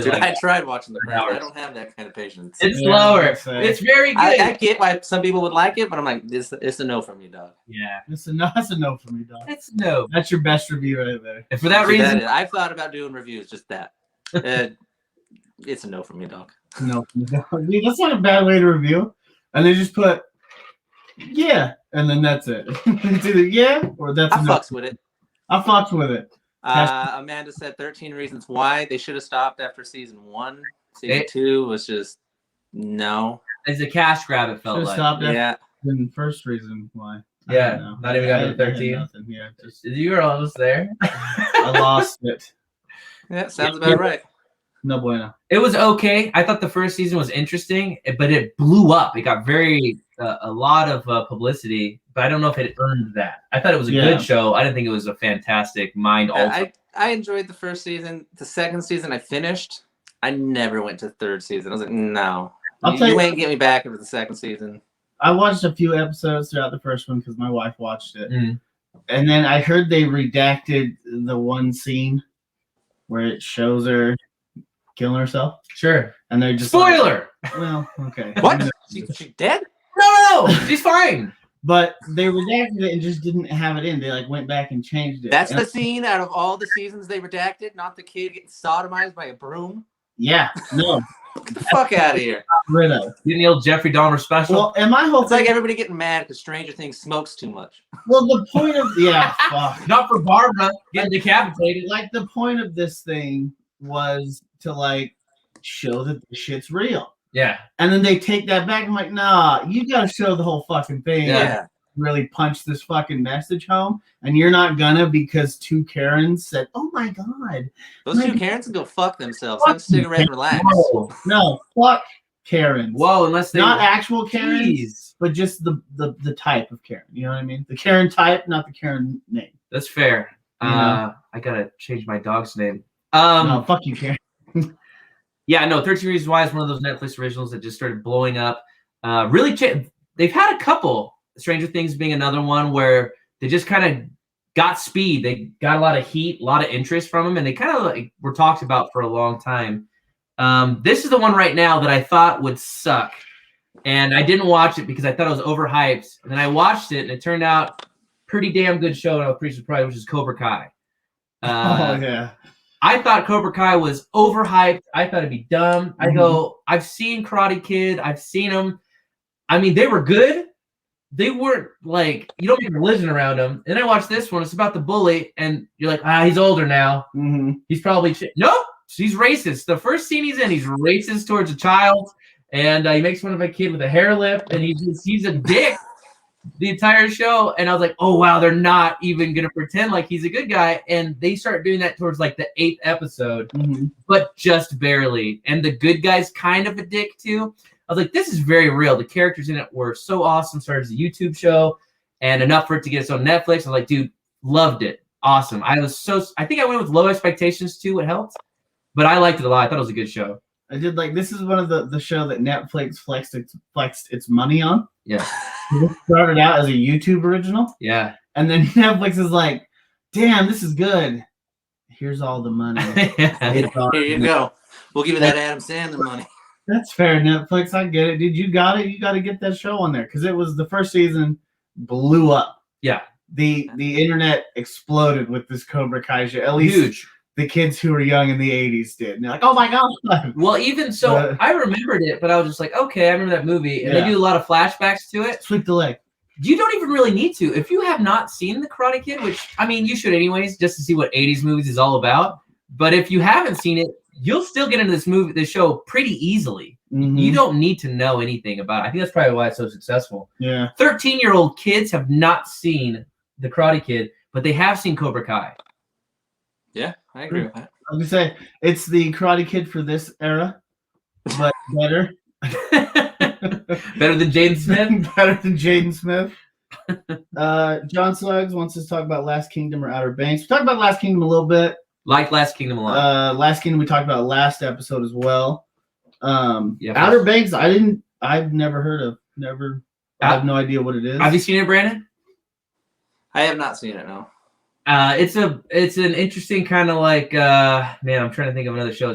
Speaker 2: Dude, I tried watching The Crown. I don't have that kind of patience.
Speaker 1: It's slower. It's very good.
Speaker 2: I get why some people would like it, but I'm like, it's a no from you, dog.
Speaker 1: Yeah,
Speaker 3: it's a no from you, dog.
Speaker 1: It's a no.
Speaker 3: That's your best review right there.
Speaker 1: And for that reason,
Speaker 2: I've thought about doing reviews. Just that. It's a no from you, dog.
Speaker 3: No, dude, that's not a bad way to review. And they just put, yeah, and then that's it. It's either yeah or that's.
Speaker 2: I fucks with it.
Speaker 3: I fucked with it.
Speaker 2: Amanda said 13 Reasons Why. They should have stopped after season 1. Season 2 was just no.
Speaker 1: It's a cash grab. It felt like.
Speaker 3: Stopped after the first reason why.
Speaker 1: Yeah, not even got to 13.
Speaker 3: Yeah,
Speaker 1: you were almost there.
Speaker 3: I lost it.
Speaker 2: Yeah, sounds about right.
Speaker 3: No bueno.
Speaker 1: It was okay. I thought the first season was interesting, but it blew up. It got a lot of publicity, but I don't know if it earned that. I thought it was a good show. I didn't think it was a fantastic mind altering.
Speaker 2: I enjoyed the first season. The second season I finished. I never went to the third season. I was like, no. You ain't get me back into the second season.
Speaker 3: I watched a few episodes throughout the first one because my wife watched it. And then I heard they redacted the one scene where it shows her killing herself.
Speaker 1: Sure.
Speaker 3: And they're just
Speaker 1: spoiler.
Speaker 3: Like, well, okay.
Speaker 2: What? She dead?
Speaker 1: No. She's fine.
Speaker 3: But they redacted it and just didn't have it in. They like went back and changed it.
Speaker 2: That's the scene out of all the seasons they redacted, not the kid getting sodomized by a broom.
Speaker 3: Yeah. No.
Speaker 2: Get the fuck out of here.
Speaker 3: Rid of.
Speaker 1: You the old Jeffrey Dahmer special.
Speaker 3: Well, and my whole
Speaker 2: it's like everybody getting mad because Stranger Things smokes too much.
Speaker 3: Well, the point of fuck.
Speaker 1: Not for Barbara getting decapitated.
Speaker 3: Like the point of this thing was to like show that the shit's real.
Speaker 1: Yeah.
Speaker 3: And then they take that back. I'm like, nah, you gotta show the whole fucking thing.
Speaker 2: Yeah.
Speaker 3: really punch this fucking message home, and you're not gonna because two Karens said, "Oh my god,
Speaker 2: those two Karens can go fuck themselves. Have a cigarette and relax."
Speaker 3: No, fuck Karens.
Speaker 1: Whoa, unless they
Speaker 3: not actual Karens,
Speaker 1: Jeez.
Speaker 3: but just the type of Karen. You know what I mean? The Karen type, not the Karen name.
Speaker 1: That's fair. I gotta change my dog's name. No,
Speaker 3: fuck you, Karen.
Speaker 1: Yeah, no, 13 Reasons Why is one of those Netflix originals that just started blowing up. Really, they've had a couple. Stranger Things being another one where they just kind of got speed. They got a lot of heat, a lot of interest from them, and they kind of like were talked about for a long time. This is the one right now that I thought would suck, and I didn't watch it because I thought it was overhyped. And then I watched it, and it turned out pretty damn good show, and I was pretty surprised, which is Cobra Kai.
Speaker 3: Oh yeah.
Speaker 1: I thought Cobra Kai was overhyped. I thought it'd be dumb. I go, I've seen Karate Kid. I've seen them. I mean, they were good. They weren't like, you don't get religion around them. And I watched this one. It's about the bully. And you're like, he's older now. He's probably, nope, he's racist. The first scene he's in, he's racist towards a child. And he makes fun of a kid with a hair lip. And he's a dick the entire show. And I was like, oh, wow, they're not even going to pretend like he's a good guy. And they start doing that towards like the 8th episode, but just barely. And the good guy's kind of a dick too. I was like, this is very real. The characters in it were so awesome. Started as a YouTube show and enough for it to get its own Netflix. I was like, dude, loved it. Awesome. I think I went with low expectations too. It helped, but I liked it a lot. I thought it was a good show.
Speaker 3: I did like, this is one of the show that Netflix flexed its money on.
Speaker 1: Yeah.
Speaker 3: It started out as a YouTube original.
Speaker 1: Yeah.
Speaker 3: And then Netflix is like, damn, this is good. Here's all the money.
Speaker 2: Here you go. We'll give you that Adam Sandler money.
Speaker 3: That's fair, Netflix. I get it. Dude, you got it. You got to get that show on there because it was the first season blew up.
Speaker 1: Yeah.
Speaker 3: The internet exploded with this Cobra Kai show. At least huge. The kids who were young in the 80s did. And they're like, oh my God.
Speaker 1: Well, even so, I remembered it, but I was just like, okay, I remember that movie. And they do a lot of flashbacks to it.
Speaker 3: Sweep the leg.
Speaker 1: You don't even really need to. If you have not seen The Karate Kid, which, I mean, you should anyways, just to see what 80s movies is all about. But if you haven't seen it, you'll still get into this show pretty easily. You don't need to know anything about it. I think that's probably why it's so successful.
Speaker 3: Yeah.
Speaker 1: 13-year-old kids have not seen The Karate Kid, but they have seen Cobra Kai.
Speaker 2: Yeah, I agree with that.
Speaker 3: I was gonna say it's the Karate Kid for this era, but better.
Speaker 1: Better than Jaden Smith?
Speaker 3: Better than Jaden Smith. John Suggs wants us to talk about Last Kingdom or Outer Banks. We talked about Last Kingdom a little bit.
Speaker 1: Like Last Kingdom a lot.
Speaker 3: Last Kingdom we talked about last episode as well. Outer Banks, I've never heard of. I have no idea what it is.
Speaker 1: Have you seen it, Brandon?
Speaker 2: I have not seen it, no.
Speaker 1: It's an interesting kind of like man, I'm trying to think of another show.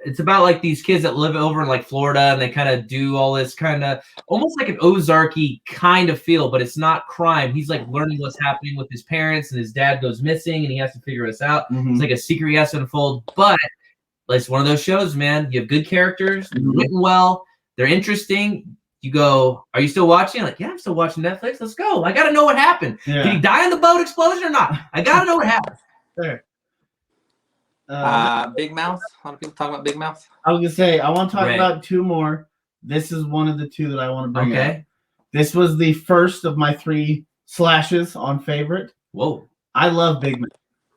Speaker 1: It's about like these kids that live over in like Florida and they kind of do all this kind of almost like an Ozarky kind of feel, but it's not crime. He's like learning what's happening with his parents and his dad goes missing and he has to figure this out. It's like a secret he has to unfold, but it's one of those shows, man. You have good characters, written well, they're interesting. You go, are you still watching? Like, yeah, I'm still watching Netflix. Let's go. I got to know what happened. Yeah. Did he die in the boat explosion or not? I got to know what happened.
Speaker 3: There.
Speaker 2: Big Mouth. A lot of people talk about Big Mouth.
Speaker 3: I was going to say, I want to talk about two more. This is one of the two that I want to bring up. This was the first of my 3 slashes on favorite.
Speaker 1: Whoa.
Speaker 3: I love Big Mouth.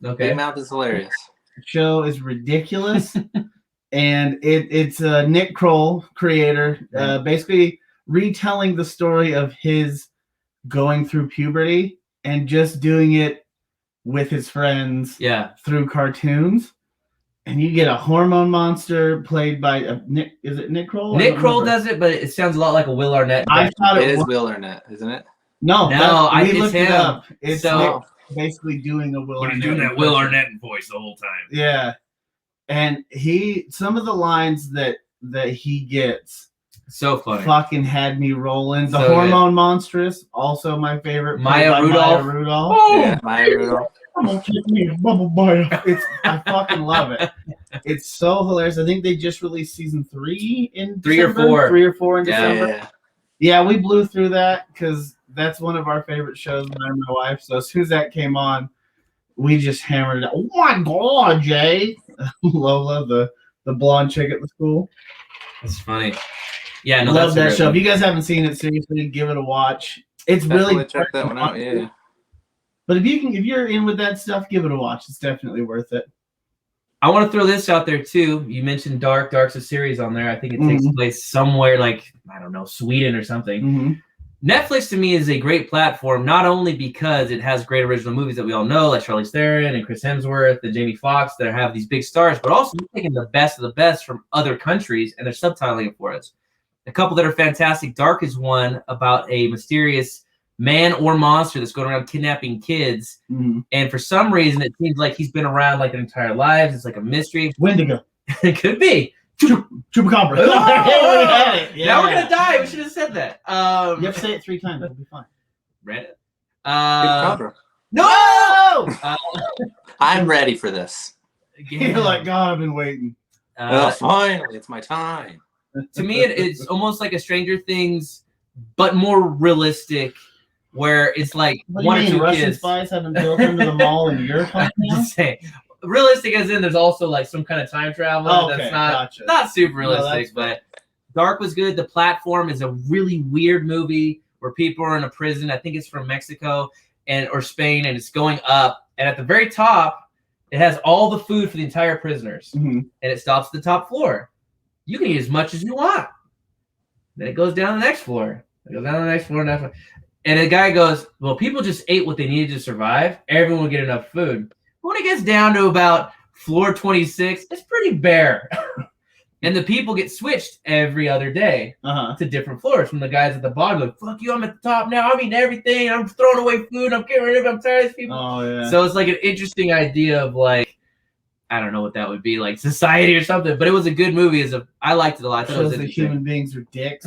Speaker 2: Okay. Big Mouth is hilarious.
Speaker 3: The show is ridiculous. And it's Nick Kroll, creator, basically retelling the story of his going through puberty and just doing it with his friends through cartoons. And you get a hormone monster played by Nick. Is it Nick Kroll?
Speaker 1: Nick Kroll does it, but it sounds a lot like a Will Arnett.
Speaker 2: I thought it is Will Arnett, isn't it?
Speaker 3: No, we looked it up. It's
Speaker 1: so,
Speaker 3: Nick basically doing a Will Arnett.
Speaker 1: But he's doing that Will Arnett voice the whole time.
Speaker 3: Yeah. And some of the lines that he gets
Speaker 1: so funny
Speaker 3: fucking had me rolling. The hormone monstrous, also my favorite.
Speaker 1: Maya Rudolph.
Speaker 3: Oh,
Speaker 2: yeah, Maya Rudolph.
Speaker 3: I'm gonna take me a bubble bath. I fucking love it. It's so hilarious. I think they just released season 3 in December. 3 or 4 in December. Yeah, we blew through that because that's one of our favorite shows. Me and my wife. So as soon as that came on, we just hammered it out. Oh my God, Jay. Lola, the blonde chick at the school.
Speaker 1: That's funny. Yeah, no,
Speaker 3: love that show. If you guys haven't seen it, seriously, give it a watch. It's
Speaker 2: Definitely
Speaker 3: really
Speaker 2: check that one out. Yeah.
Speaker 3: But if you're in with that stuff, give it a watch. It's definitely worth it.
Speaker 1: I want to throw this out there too. You mentioned Dark. Dark's a series on there. I think it takes place somewhere like, I don't know, Sweden or something. Netflix to me is a great platform, not only because it has great original movies that we all know, like Charlize Theron and Chris Hemsworth and Jamie Foxx, that have these big stars, but also taking the best of the best from other countries and they're subtitling it for us. A couple that are fantastic. Dark is one about a mysterious man or monster that's going around kidnapping kids. And for some reason, it seems like he's been around like their entire lives. It's like a mystery.
Speaker 3: Wendigo.
Speaker 1: It could be.
Speaker 3: Chupacabra.
Speaker 1: Oh! Now we're going to die. We should have said that.
Speaker 3: You have to say it 3 times. It'll be fine.
Speaker 1: Read it.
Speaker 3: No!
Speaker 2: I'm ready for this.
Speaker 3: You're like, God, I've been waiting.
Speaker 2: Finally, it's my time.
Speaker 1: To me, it's almost like a Stranger Things, but more realistic, where it's like
Speaker 3: one or two Russian kids. Spies haven't built into the mall in your country.
Speaker 1: Realistic as in there's also like some kind of time travel.
Speaker 3: Okay,
Speaker 1: that's not super realistic, but Dark was good. The Platform is a really weird movie where people are in a prison. I think it's from Mexico or Spain, and it's going up. And at the very top, it has all the food for the entire prisoners, and it stops at the top floor. You can eat as much as you want. Then it goes down to the next floor. It goes down to the next floor, and the guy goes, well, people just ate what they needed to survive. Everyone will get enough food. But when it gets down to about floor 26, it's pretty bare. And the people get switched every other day to different floors from the guys at the bottom. Like, fuck you, I'm at the top now. I'm eating everything. I'm throwing away food. I'm getting rid of it. I'm tired of these people.
Speaker 3: Oh, yeah.
Speaker 1: So it's like an interesting idea of like, I don't know what that would be, like society or something, but it was a good movie. I liked it a lot. I thought it was
Speaker 3: that human beings are dicks.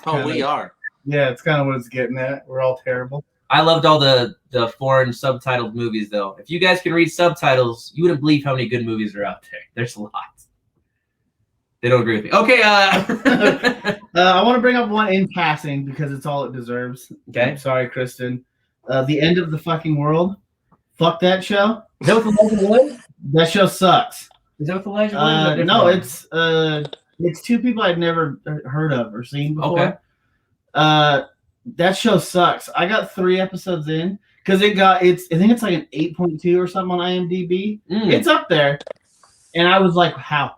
Speaker 2: We are.
Speaker 3: Yeah, it's kind of what it's getting at. We're all terrible.
Speaker 1: I loved all the foreign subtitled movies, though. If you guys can read subtitles, you wouldn't believe how many good movies are out there. There's a lot. They don't agree with me. Okay.
Speaker 3: I want to bring up one in passing because it's all it deserves.
Speaker 1: Okay.
Speaker 3: I'm sorry, Kristen. The End of the Fucking World. Fuck that show.
Speaker 1: Is that with Elijah Wood?
Speaker 3: That show sucks.
Speaker 1: Is that with Elijah Wood?
Speaker 3: No, it's 2 people I'd never heard of or seen before. Okay. That show sucks. I got 3 episodes in because I think it's like an 8.2 or something on IMDb. It's up there. And I was like, how?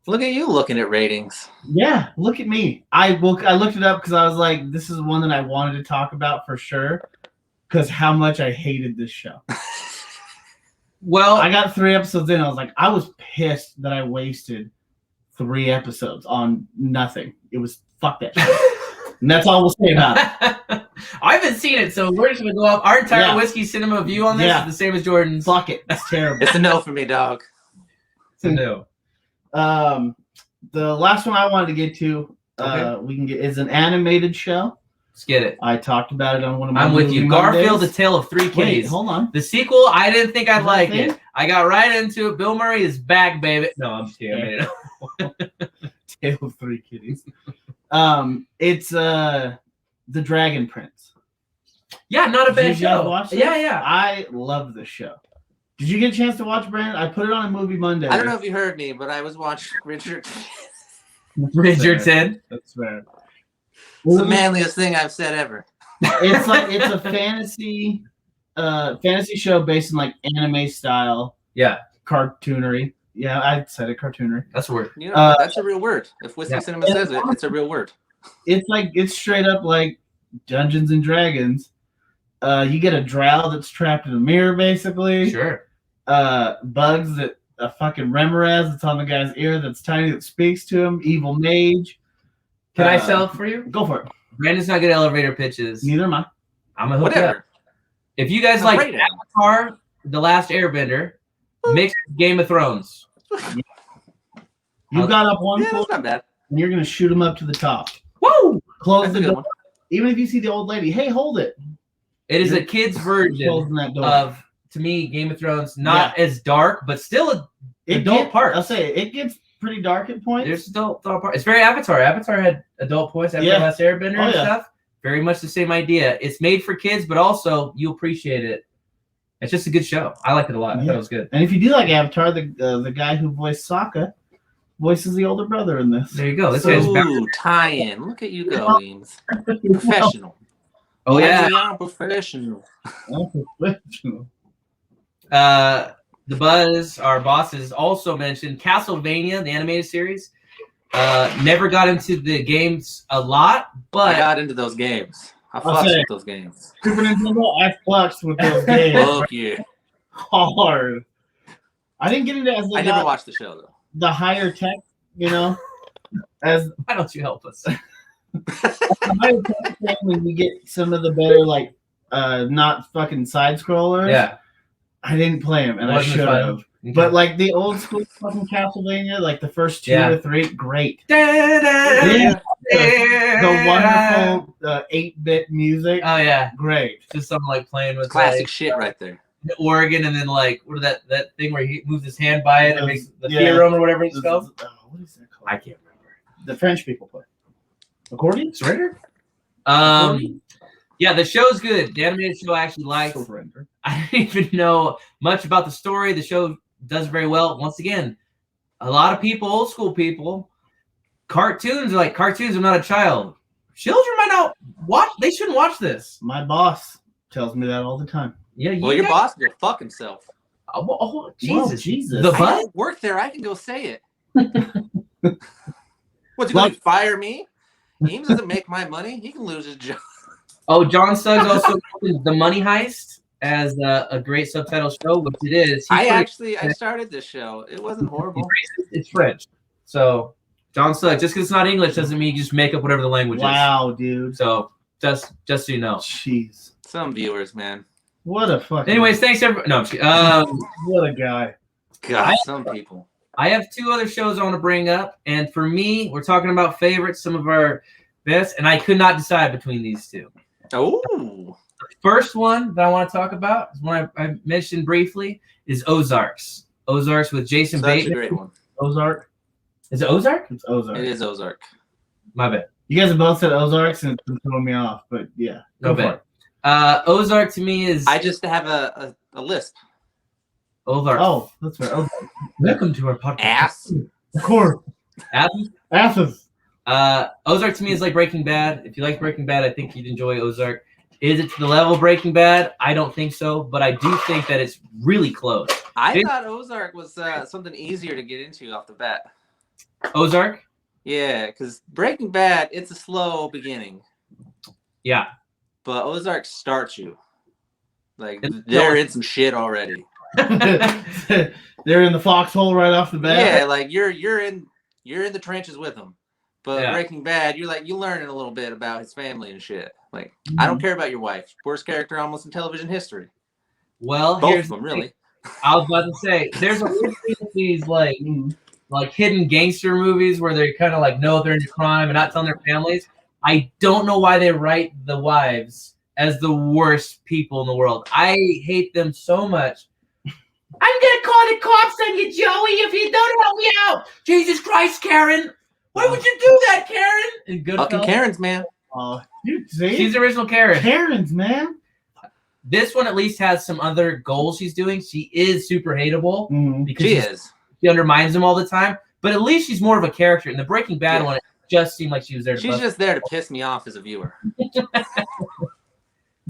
Speaker 2: Look at you looking at ratings.
Speaker 3: Yeah, look at me. I looked it up because I was like, this is one that I wanted to talk about for sure because how much I hated this show. Well, I got 3 episodes in. I was like, I was pissed that I wasted 3 episodes on nothing. It was fuck that shit. And that's all we'll say about it.
Speaker 1: I haven't seen it, so we're just going to go off. Our entire Whiskey Cinema view on this is the same as Jordan's.
Speaker 3: Fuck it. It's terrible.
Speaker 2: It's a no for me, dog.
Speaker 1: It's a no.
Speaker 3: The last one I wanted to get to, is an animated show.
Speaker 1: Let's get it.
Speaker 3: I talked about it on one of my
Speaker 1: I'm with you. Garfield, The Tale of Three Kitties.
Speaker 3: Wait, hold on.
Speaker 1: The sequel, I didn't think I'd like it. I got right into it. Bill Murray is back, baby. No, I'm just kidding. I made it up.
Speaker 3: Tale of Three Kitties. It's The Dragon Prince.
Speaker 1: Yeah, not a bad show.
Speaker 3: Watch this? Yeah. I love this show. Did you get a chance to watch, Brandon? I put it on a movie Monday.
Speaker 2: I don't know if you heard me, but I was watching Richard.
Speaker 1: Bridgerton.
Speaker 3: That's fair.
Speaker 2: It's the manliest thing I've said ever.
Speaker 3: It's a fantasy show based in like anime style.
Speaker 1: Yeah.
Speaker 3: Cartoonery. Yeah, I said it, cartoonery.
Speaker 1: That's a word.
Speaker 2: You know, that's a real word. If Whiskey Cinema says it, it's a real word.
Speaker 3: It's straight up like Dungeons and Dragons. You get a drow that's trapped in a mirror, basically.
Speaker 1: Sure.
Speaker 3: Bugs that a fucking Remoraz that's on the guy's ear that's tiny that speaks to him. Evil mage.
Speaker 1: Can I sell it for you?
Speaker 3: Go for it.
Speaker 1: Brandon's not good at elevator pitches.
Speaker 3: Neither am I.
Speaker 1: I'm gonna hook up. If you guys like Avatar, The Last Airbender, mixed with Game of Thrones.
Speaker 3: You got up one
Speaker 2: floor, not bad.
Speaker 3: And you're gonna shoot them up to the top.
Speaker 1: Woo!
Speaker 3: Close the door. Even if you see the old lady, hey, hold it.
Speaker 1: It is a kid's version of, to me, Game of Thrones. Not as dark, but still an adult part.
Speaker 3: I'll say it gets pretty dark at points.
Speaker 1: There's adult part. It's very Avatar. Avatar had adult points after Last Airbender and stuff. Very much the same idea. It's made for kids, but also you appreciate it. It's just a good show. I liked it a lot. I thought it was good.
Speaker 3: And if you do like Avatar, the guy who voiced Sokka voices the older brother in this.
Speaker 1: There you go. This
Speaker 2: guy's tie-in. Look at you go, Eames. Professional.
Speaker 1: Oh yeah,
Speaker 2: I'm professional.
Speaker 1: The Buzz, our bosses, also mentioned Castlevania, the animated series. Never got into the games a lot, but
Speaker 2: I got into those games. I fucked with those games.
Speaker 3: Super Nintendo, I fucked with those games.
Speaker 2: Fuck yeah.
Speaker 3: Hard. I didn't get into it as
Speaker 2: I never watched the show though.
Speaker 3: The higher tech, as
Speaker 1: why don't you help us?
Speaker 3: the higher tech thing, when you get some of the better not fucking side scrollers.
Speaker 1: Yeah.
Speaker 3: I didn't play them, and I should have. Okay. But like the old school fucking Castlevania, like the first 2 or 3, great. The wonderful 8-bit music.
Speaker 1: Oh yeah,
Speaker 3: great.
Speaker 1: Just something like playing with
Speaker 2: classic shit right there.
Speaker 1: The organ, and then like what is that thing where he moves his hand by it and makes the theorem or whatever it's called.
Speaker 3: What is that called?
Speaker 1: I can't remember.
Speaker 3: The French people play accordion.
Speaker 1: Surrender. Yeah, the show's good. The animated show I actually liked.
Speaker 3: Surrender.
Speaker 1: I didn't even know much about the story. The show does very well. Once again, a lot of people, old school people, cartoons are like cartoons. I'm not a child. Children might not watch. They shouldn't watch this.
Speaker 3: My boss tells me that all the time.
Speaker 1: Yeah.
Speaker 2: Well, your boss will fuck himself.
Speaker 1: Oh, Jesus.
Speaker 3: Whoa, Jesus.
Speaker 1: The
Speaker 2: I
Speaker 1: Buzz?
Speaker 2: don't work there. I can go say it. What's he going to fire me? Ames doesn't make my money. He can lose his job.
Speaker 1: Oh, John Suggs also mentioned The Money Heist as a great subtitle show, which it is.
Speaker 2: I started this show. It wasn't horrible.
Speaker 1: It's French. So, John Suggs, just because it's not English doesn't mean you just make up whatever the language is.
Speaker 3: Wow, dude.
Speaker 1: So, just so you know.
Speaker 3: Jeez.
Speaker 2: Some viewers, man.
Speaker 3: What a fucking...
Speaker 1: Anyways, thanks, everyone. No,
Speaker 3: what a guy.
Speaker 2: God, some people.
Speaker 1: I have 2 other shows I want to bring up. And for me, we're talking about favorites, some of our best, and I could not decide between these 2.
Speaker 2: Oh.
Speaker 1: The first one that I want to talk about is one I mentioned briefly is Ozarks. Ozarks with Jason Bateman.
Speaker 2: That's a great one.
Speaker 3: Ozark.
Speaker 1: Is it Ozark?
Speaker 3: It's Ozark.
Speaker 2: It is Ozark.
Speaker 1: My bad.
Speaker 3: You guys have both said Ozarks and it's been throwing me off, but yeah.
Speaker 1: Go for it. Ozark to me is...
Speaker 2: I just have a lisp.
Speaker 1: Ozark.
Speaker 3: Oh, that's right. Ozark.
Speaker 1: Welcome to our podcast.
Speaker 2: Ass.
Speaker 3: Of course. Asses.
Speaker 1: Ozark to me is like Breaking Bad. If you like Breaking Bad, I think you'd enjoy Ozark. Is it to the level of Breaking Bad? I don't think so, but I do think that it's really close.
Speaker 2: I thought Ozark was something easier to get into off the bat.
Speaker 1: Ozark?
Speaker 2: Yeah, because Breaking Bad, it's a slow beginning.
Speaker 1: Yeah.
Speaker 2: But Ozark starts you. Like, they're in some shit already.
Speaker 3: They're in the foxhole right off the bat.
Speaker 2: Yeah, like you're in the trenches with them. But Breaking Bad, you're learning a little bit about his family and shit. Like, I don't care about your wife. Worst character almost in television history.
Speaker 1: Well,
Speaker 2: both
Speaker 1: here's
Speaker 2: of them, really.
Speaker 1: I was about to say, there's a weird thing with these like hidden gangster movies where they kind of like know they're into crime and not telling their families. I don't know why they write the wives as the worst people in the world. I hate them so much. I'm gonna call the cops on you, Joey, if you don't help me out. Jesus Christ, Karen. Why would you do that, Karen? And good
Speaker 2: fucking Karens, man.
Speaker 1: She's the original Karen.
Speaker 3: Karens, man.
Speaker 1: This one at least has some other goals she's doing. She is super hateable because she undermines them all the time. But at least she's more of a character. In the Breaking Bad one, it just seemed like she was there to
Speaker 2: She's just there to piss me off as a viewer.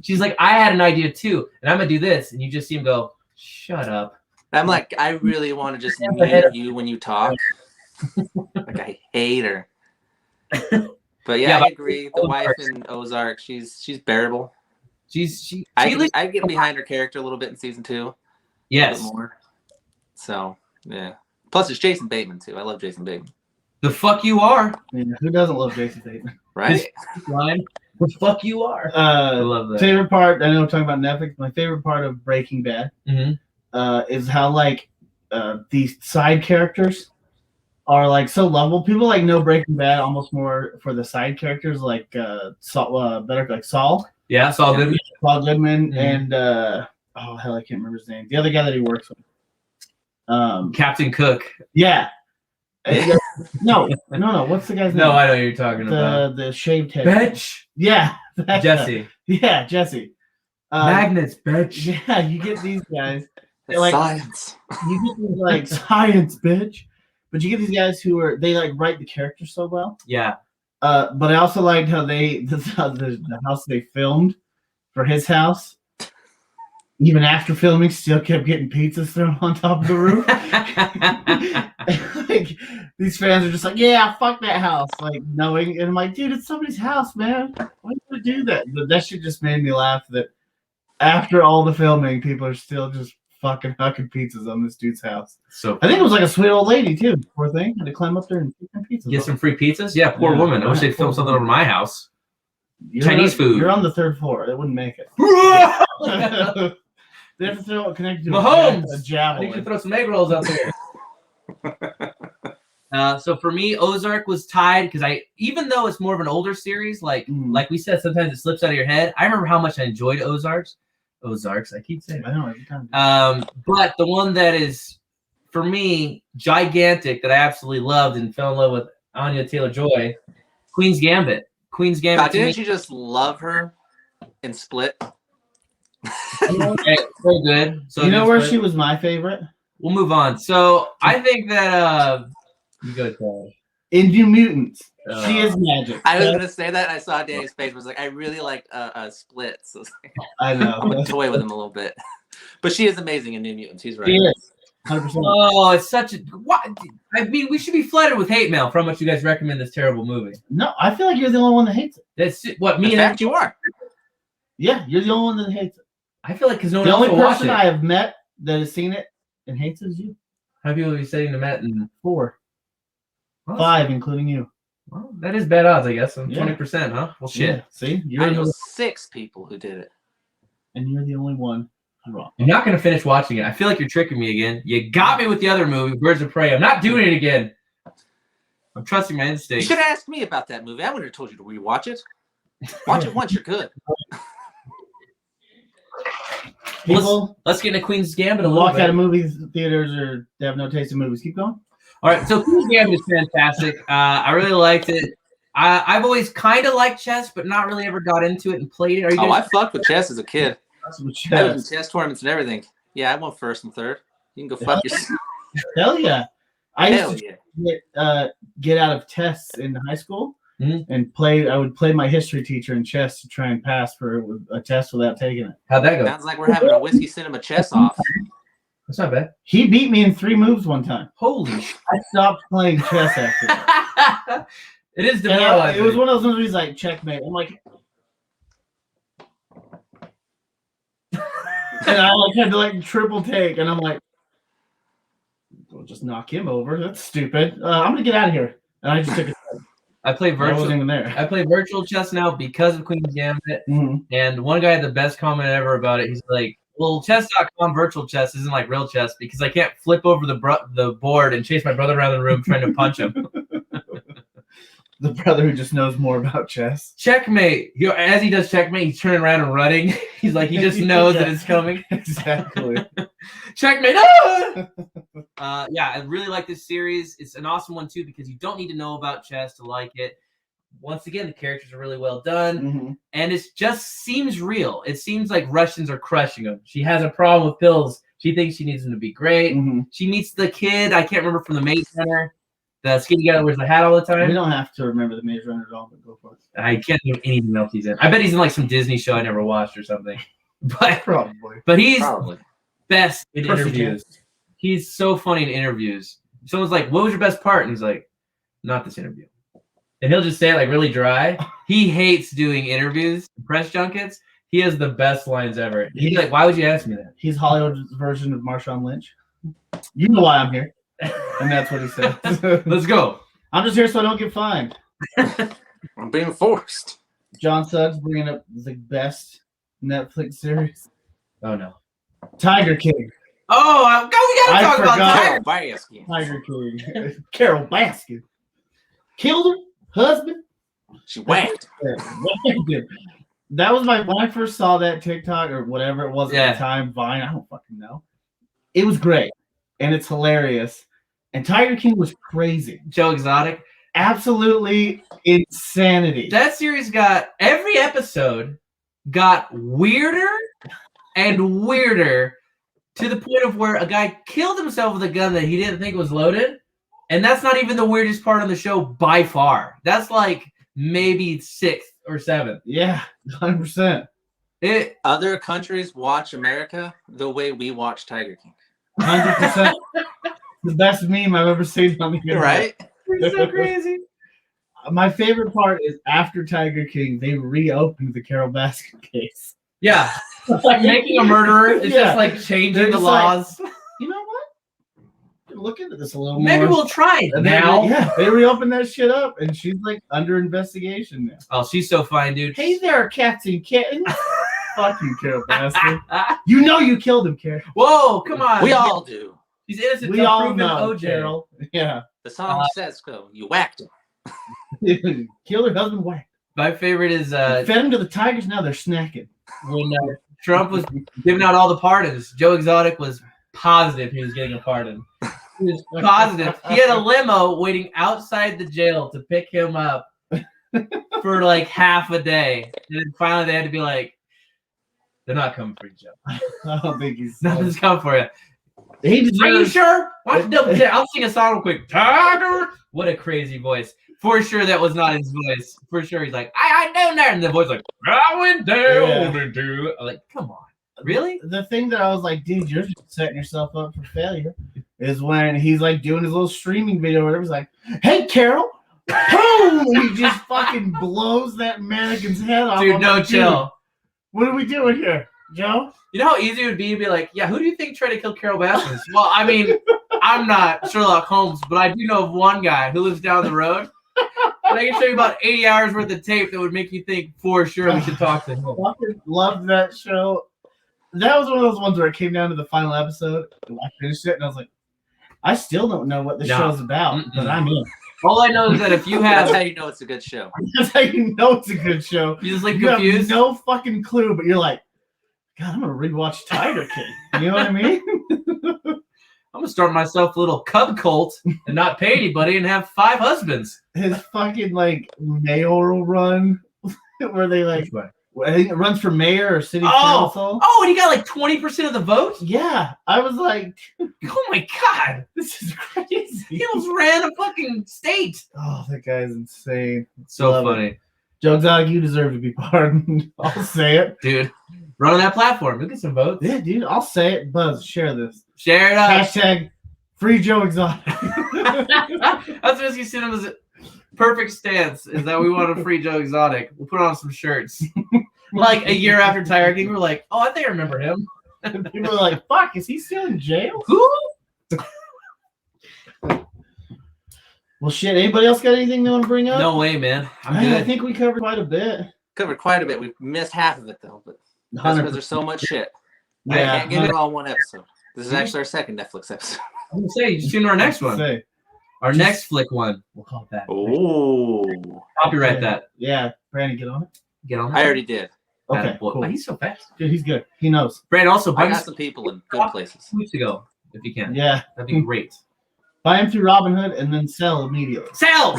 Speaker 1: She's like, I had an idea too, and I'm gonna do this, and you just see him go, shut up.
Speaker 2: I'm like, I really want to just mute you when you talk. Like, I hate her. But yeah, I agree. The wife in Ozark, she's bearable. I get behind her character a little bit in season 2.
Speaker 1: Yes.
Speaker 2: A little bit more. So yeah. Plus, it's Jason Bateman too. I love Jason Bateman.
Speaker 1: The fuck you are.
Speaker 3: Yeah, who doesn't love Jason Bateman?
Speaker 2: Right.
Speaker 1: Line. The fuck you are. I love that.
Speaker 3: Favorite part. I know we're talking about Netflix. My favorite part of Breaking Bad is how like these side characters are like so lovable. People like know Breaking Bad almost more for the side characters, like Saul, better like Saul.
Speaker 1: Yeah, Saul Goodman.
Speaker 3: Saul Goodman and oh hell, I can't remember his name. The other guy that he works with.
Speaker 1: Captain Cook.
Speaker 3: Yeah. No. What's the guy's name?
Speaker 1: No, I know what you're talking about.
Speaker 3: The shaved head.
Speaker 1: Bitch.
Speaker 3: Yeah.
Speaker 1: Jesse.
Speaker 3: Yeah, Jesse.
Speaker 1: Magnets, bitch.
Speaker 3: Yeah, you get these guys.
Speaker 2: Like, science.
Speaker 3: You get these science, bitch. But you get these guys who they like write the characters so well.
Speaker 1: Yeah.
Speaker 3: But I also liked how the house they filmed for his house, even after filming, still kept getting pizzas thrown on top of the roof. Like, these fans are just like, yeah, fuck that house, like knowing, and I'm like, dude, it's somebody's house, man. Why do you do that? But that shit just made me laugh. That after all the filming, people are still just fucking hucking pizzas on this dude's house.
Speaker 1: So
Speaker 3: I think it was like a sweet old lady too. Poor thing, had to climb up there and get some pizzas.
Speaker 1: Get some free pizzas. Yeah, poor woman. I wish they'd film something over my house. Chinese food.
Speaker 3: You're on the 3rd floor. It wouldn't make it. They have to throw it connected to a javelin.
Speaker 1: I need to throw some egg rolls out there. So for me, Ozark was tied because even though it's more of an older series, like we said, sometimes it slips out of your head. I remember how much I enjoyed Ozarks. I keep saying.
Speaker 3: I know every time.
Speaker 1: But the one that is for me gigantic that I absolutely loved and fell in love with Anya Taylor-Joy, Queen's Gambit. Queen's Gambit.
Speaker 2: God, didn't you just love her in Split?
Speaker 1: Okay, so good. So
Speaker 3: you know where she was my favorite?
Speaker 1: We'll move on. So I think that you go, Chad.
Speaker 3: In New Mutants, she is magic.
Speaker 2: I was gonna say that. I saw Danny's face. Was like, I really like Split. So like,
Speaker 3: I know.
Speaker 2: I'm gonna toy with him a little bit, but she is amazing in New Mutants. He's right.
Speaker 3: She is. 100%.
Speaker 1: Oh, it's such a. What? I mean, we should be flooded with hate mail from what you guys recommend this terrible movie.
Speaker 3: No, I feel like you're the only one that hates it.
Speaker 1: That's what me
Speaker 2: in
Speaker 1: and
Speaker 2: fact, you are.
Speaker 3: Yeah, you're the only one that hates it.
Speaker 1: I feel like because no one
Speaker 3: the
Speaker 1: else
Speaker 3: only
Speaker 1: will watch
Speaker 3: person
Speaker 1: it.
Speaker 3: I have met that has seen it and hates it is you.
Speaker 1: How many people have you seen to met? And
Speaker 3: 4,
Speaker 1: well,
Speaker 3: 5, including you.
Speaker 1: Well, that is bad odds, I guess. 20%, huh? Well, shit.
Speaker 3: Yeah, see,
Speaker 2: I know 6 people who did it,
Speaker 3: and you're the only one wrong.
Speaker 1: I'm not going to finish watching it. I feel like you're tricking me again. You got me with the other movie, Birds of Prey. I'm not doing it again. I'm trusting my instincts.
Speaker 2: You should have asked me about that movie. I wouldn't have told you to rewatch it. Watch it once, you're good.
Speaker 3: People,
Speaker 1: let's get into Queen's Gambit.
Speaker 3: Walk out of movie theaters or they have no taste in movies. Keep going.
Speaker 1: All right, so Queen's Gambit is fantastic. I really liked it. I've always kind of liked chess, but not really ever got into it and played it.
Speaker 2: I fucked with chess as a kid. I was in chess tournaments and everything. Yeah, I won 1st and 3rd. You can go fuck yourself.
Speaker 3: Hell yeah. I used to get out of tests in high school and play. I would play my history teacher in chess to try and pass for a test without taking it.
Speaker 1: How'd that go?
Speaker 2: Sounds like we're having a Whiskey Cinema chess off.
Speaker 1: That's not bad.
Speaker 3: He beat me in 3 moves one time.
Speaker 1: Holy shit.
Speaker 3: I stopped playing chess after that.
Speaker 1: It is demoralizing.
Speaker 3: It was one of those movies he's like, checkmate. I'm like, and I had to triple take, and I'm like, we'll just knock him over. That's stupid. I'm gonna get out of here. And I just took it.
Speaker 1: I play virtual.
Speaker 3: I wasn't even there.
Speaker 1: I play virtual chess now because of Queen's Gambit. And one guy had the best comment ever about it. He's like, well, chess.com virtual chess isn't like real chess because I can't flip over the board and chase my brother around the room trying to punch him.
Speaker 3: The brother who just knows more about chess.
Speaker 1: Checkmate. As he does checkmate, he's turning around and running. He's like, he just knows that it's coming.
Speaker 3: Exactly.
Speaker 1: Checkmate. Yeah, I really like this series. It's an awesome one, too, because you don't need to know about chess to like it. Once again, the characters are really well done. And it just seems real. It seems like Russians are crushing them. She has a problem with pills. She thinks she needs them to be great. She meets the kid, I can't remember, from the Maze Runner. The skinny guy that wears the hat all the time.
Speaker 3: We don't have to remember the Maze Runner at all, but go for it.
Speaker 1: I can't think of anything else he's in. I bet he's in like some Disney show I never watched or something. But
Speaker 3: probably.
Speaker 1: But he's best in interviews. He's so funny in interviews. Someone's like, "What was your best part?" And he's like, "Not this interview." And he'll just say it like really dry. He hates doing interviews, press junkets. He has the best lines ever. He's like, "Why would you ask me that?"
Speaker 3: He's Hollywood's version of Marshawn Lynch. You know why I'm here. And that's what he said.
Speaker 1: Let's go.
Speaker 3: I'm just here so I don't get fined.
Speaker 2: I'm being forced.
Speaker 3: John Suggs bringing up the best Netflix series.
Speaker 1: Oh, no.
Speaker 3: Tiger King.
Speaker 1: Oh, we got to talk about Tiger
Speaker 2: Baskin.
Speaker 3: Tiger King. Carol Baskin. Killed her husband.
Speaker 2: She whacked.
Speaker 3: That was when I first saw that TikTok or whatever it was at the time, Vine, I don't fucking know. It was great. And it's hilarious. And Tiger King was crazy.
Speaker 1: Joe Exotic.
Speaker 3: Absolutely insanity.
Speaker 1: That series every episode got weirder and weirder to the point of where a guy killed himself with a gun that he didn't think was loaded. And that's not even the weirdest part of the show by far. That's like maybe 6th or 7th.
Speaker 3: Yeah, 100%.
Speaker 2: Other countries watch America the way we watch Tiger King.
Speaker 3: 100%. The best meme I've ever seen on the internet.
Speaker 2: Right?
Speaker 1: It's so crazy.
Speaker 3: My favorite part is after Tiger King, they reopened the Carol Baskin case.
Speaker 1: Yeah. Like making a murderer. It's just like changing the laws.
Speaker 3: Like, you know what? Look into this a little more.
Speaker 1: Maybe we'll try it now.
Speaker 3: They reopened that shit up, and she's like under investigation now.
Speaker 1: Oh, she's so fine, dude.
Speaker 3: Hey there, cats and kittens. Fuck you, Carol Baskin. You know you killed him, Carol.
Speaker 1: Whoa, come on.
Speaker 2: We all do.
Speaker 1: He's innocent.
Speaker 3: We all know,
Speaker 1: OJ.
Speaker 3: Carol. Yeah.
Speaker 2: The song says so. You whacked him.
Speaker 3: Killed her husband, whacked.
Speaker 1: My favorite is
Speaker 3: fed him to the tigers. Now they're snacking.
Speaker 1: When Trump was giving out all the pardons, Joe Exotic was positive he was getting a pardon. He was positive. He had a limo waiting outside the jail to pick him up for like half a day. And then finally they had to be like, they're not coming for you, Joe.
Speaker 3: I don't think he's
Speaker 1: nothing's coming for you.
Speaker 3: He deserves...
Speaker 1: Are you sure? I'll sing a song real quick. Tiger! What a crazy voice. For sure that was not his voice. For sure he's like, I down there. And the voice like, I went down into. I'm like, come on. Really?
Speaker 3: The thing that I was like, dude, you're just setting yourself up for failure is when he's like doing his little streaming video where it was like, hey, Carol. Boom! He just fucking blows that mannequin's head off.
Speaker 1: Dude, no, chill.
Speaker 3: What are we doing here, Joe?
Speaker 1: You know how easy it would be to be like, yeah, who do you think tried to kill Carol Baskin? Well, I mean, I'm not Sherlock Holmes, but I do know of one guy who lives down the road. And I can show you about 80 hours worth of tape that would make you think for sure we should talk to him.
Speaker 3: I fucking loved that show. That was one of those ones where it came down to the final episode. I finished it and I was like, I still don't know what the show's about, but I'm in.
Speaker 1: All I know is that if you have...
Speaker 2: That's how you know it's a good show.
Speaker 3: That's how you know it's a good show.
Speaker 1: You just like confused?
Speaker 3: You have no fucking clue, but you're like, God, I'm going to rewatch Tiger King. You know what I mean?
Speaker 1: I'm going to start myself a little cub cult and not pay anybody and have 5 husbands.
Speaker 3: His fucking, like, mayoral run where they, like, I think it runs for mayor or city council.
Speaker 1: Oh, and he got, like, 20% of the vote?
Speaker 3: Yeah. I was like,
Speaker 1: oh, my God.
Speaker 3: This is crazy.
Speaker 1: He almost ran a fucking state.
Speaker 3: Oh, that guy's insane.
Speaker 1: So funny.
Speaker 3: Joe Exotic, you deserve to be pardoned. I'll say it.
Speaker 1: Dude, run on that platform. You'll get some votes.
Speaker 3: Yeah, dude. I'll say it. Buzz, share this.
Speaker 1: Share it up.
Speaker 3: Hashtag free Joe Exotic.
Speaker 1: That's what you seen him as a perfect stance is that we want to free Joe Exotic. We'll put on some shirts. Like a year after Tiger King, we're like, oh, I think I remember him.
Speaker 3: People are like, fuck, is he still in jail?
Speaker 1: Who?
Speaker 3: Well, shit. Anybody else got anything they want to bring up?
Speaker 1: No way, man. I'm good.
Speaker 3: I think we covered quite a bit.
Speaker 2: Covered quite a bit. We've missed half of it, though. But that's because there's so much shit.
Speaker 3: Yeah,
Speaker 2: I can't get it all in one episode. This is actually our second Netflix episode.
Speaker 1: I'm going to say, just tune to our next one. Our next flick one. We'll call it that.
Speaker 2: Oh.
Speaker 1: Copyright that.
Speaker 3: Yeah. Brandon, get on it.
Speaker 1: Get on it.
Speaker 2: I already did.
Speaker 3: Okay,
Speaker 1: cool.
Speaker 3: cool.
Speaker 1: He's so fast.
Speaker 3: Dude, he's good. He knows.
Speaker 1: Brandon, also,
Speaker 2: I got some people in good places.
Speaker 1: Weeks ago, if you can.
Speaker 3: Yeah.
Speaker 1: That'd be great.
Speaker 3: Buy him through Robinhood and then sell immediately.
Speaker 1: Sell!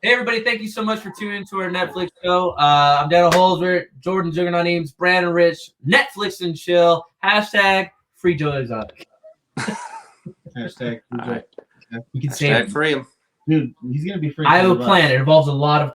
Speaker 1: Hey, everybody. Thank you so much for tuning into our Netflix show. I'm Daniel Holzberg, Jordan Juggernaut Eames, Brandon Rich, Netflix and chill. Hashtag free Joe Exotic.
Speaker 3: Hashtag free Joe.
Speaker 2: Right.
Speaker 1: We can say
Speaker 2: Hashtag free him.
Speaker 3: Dude, he's going to be free.
Speaker 1: I have a plan. It involves a lot of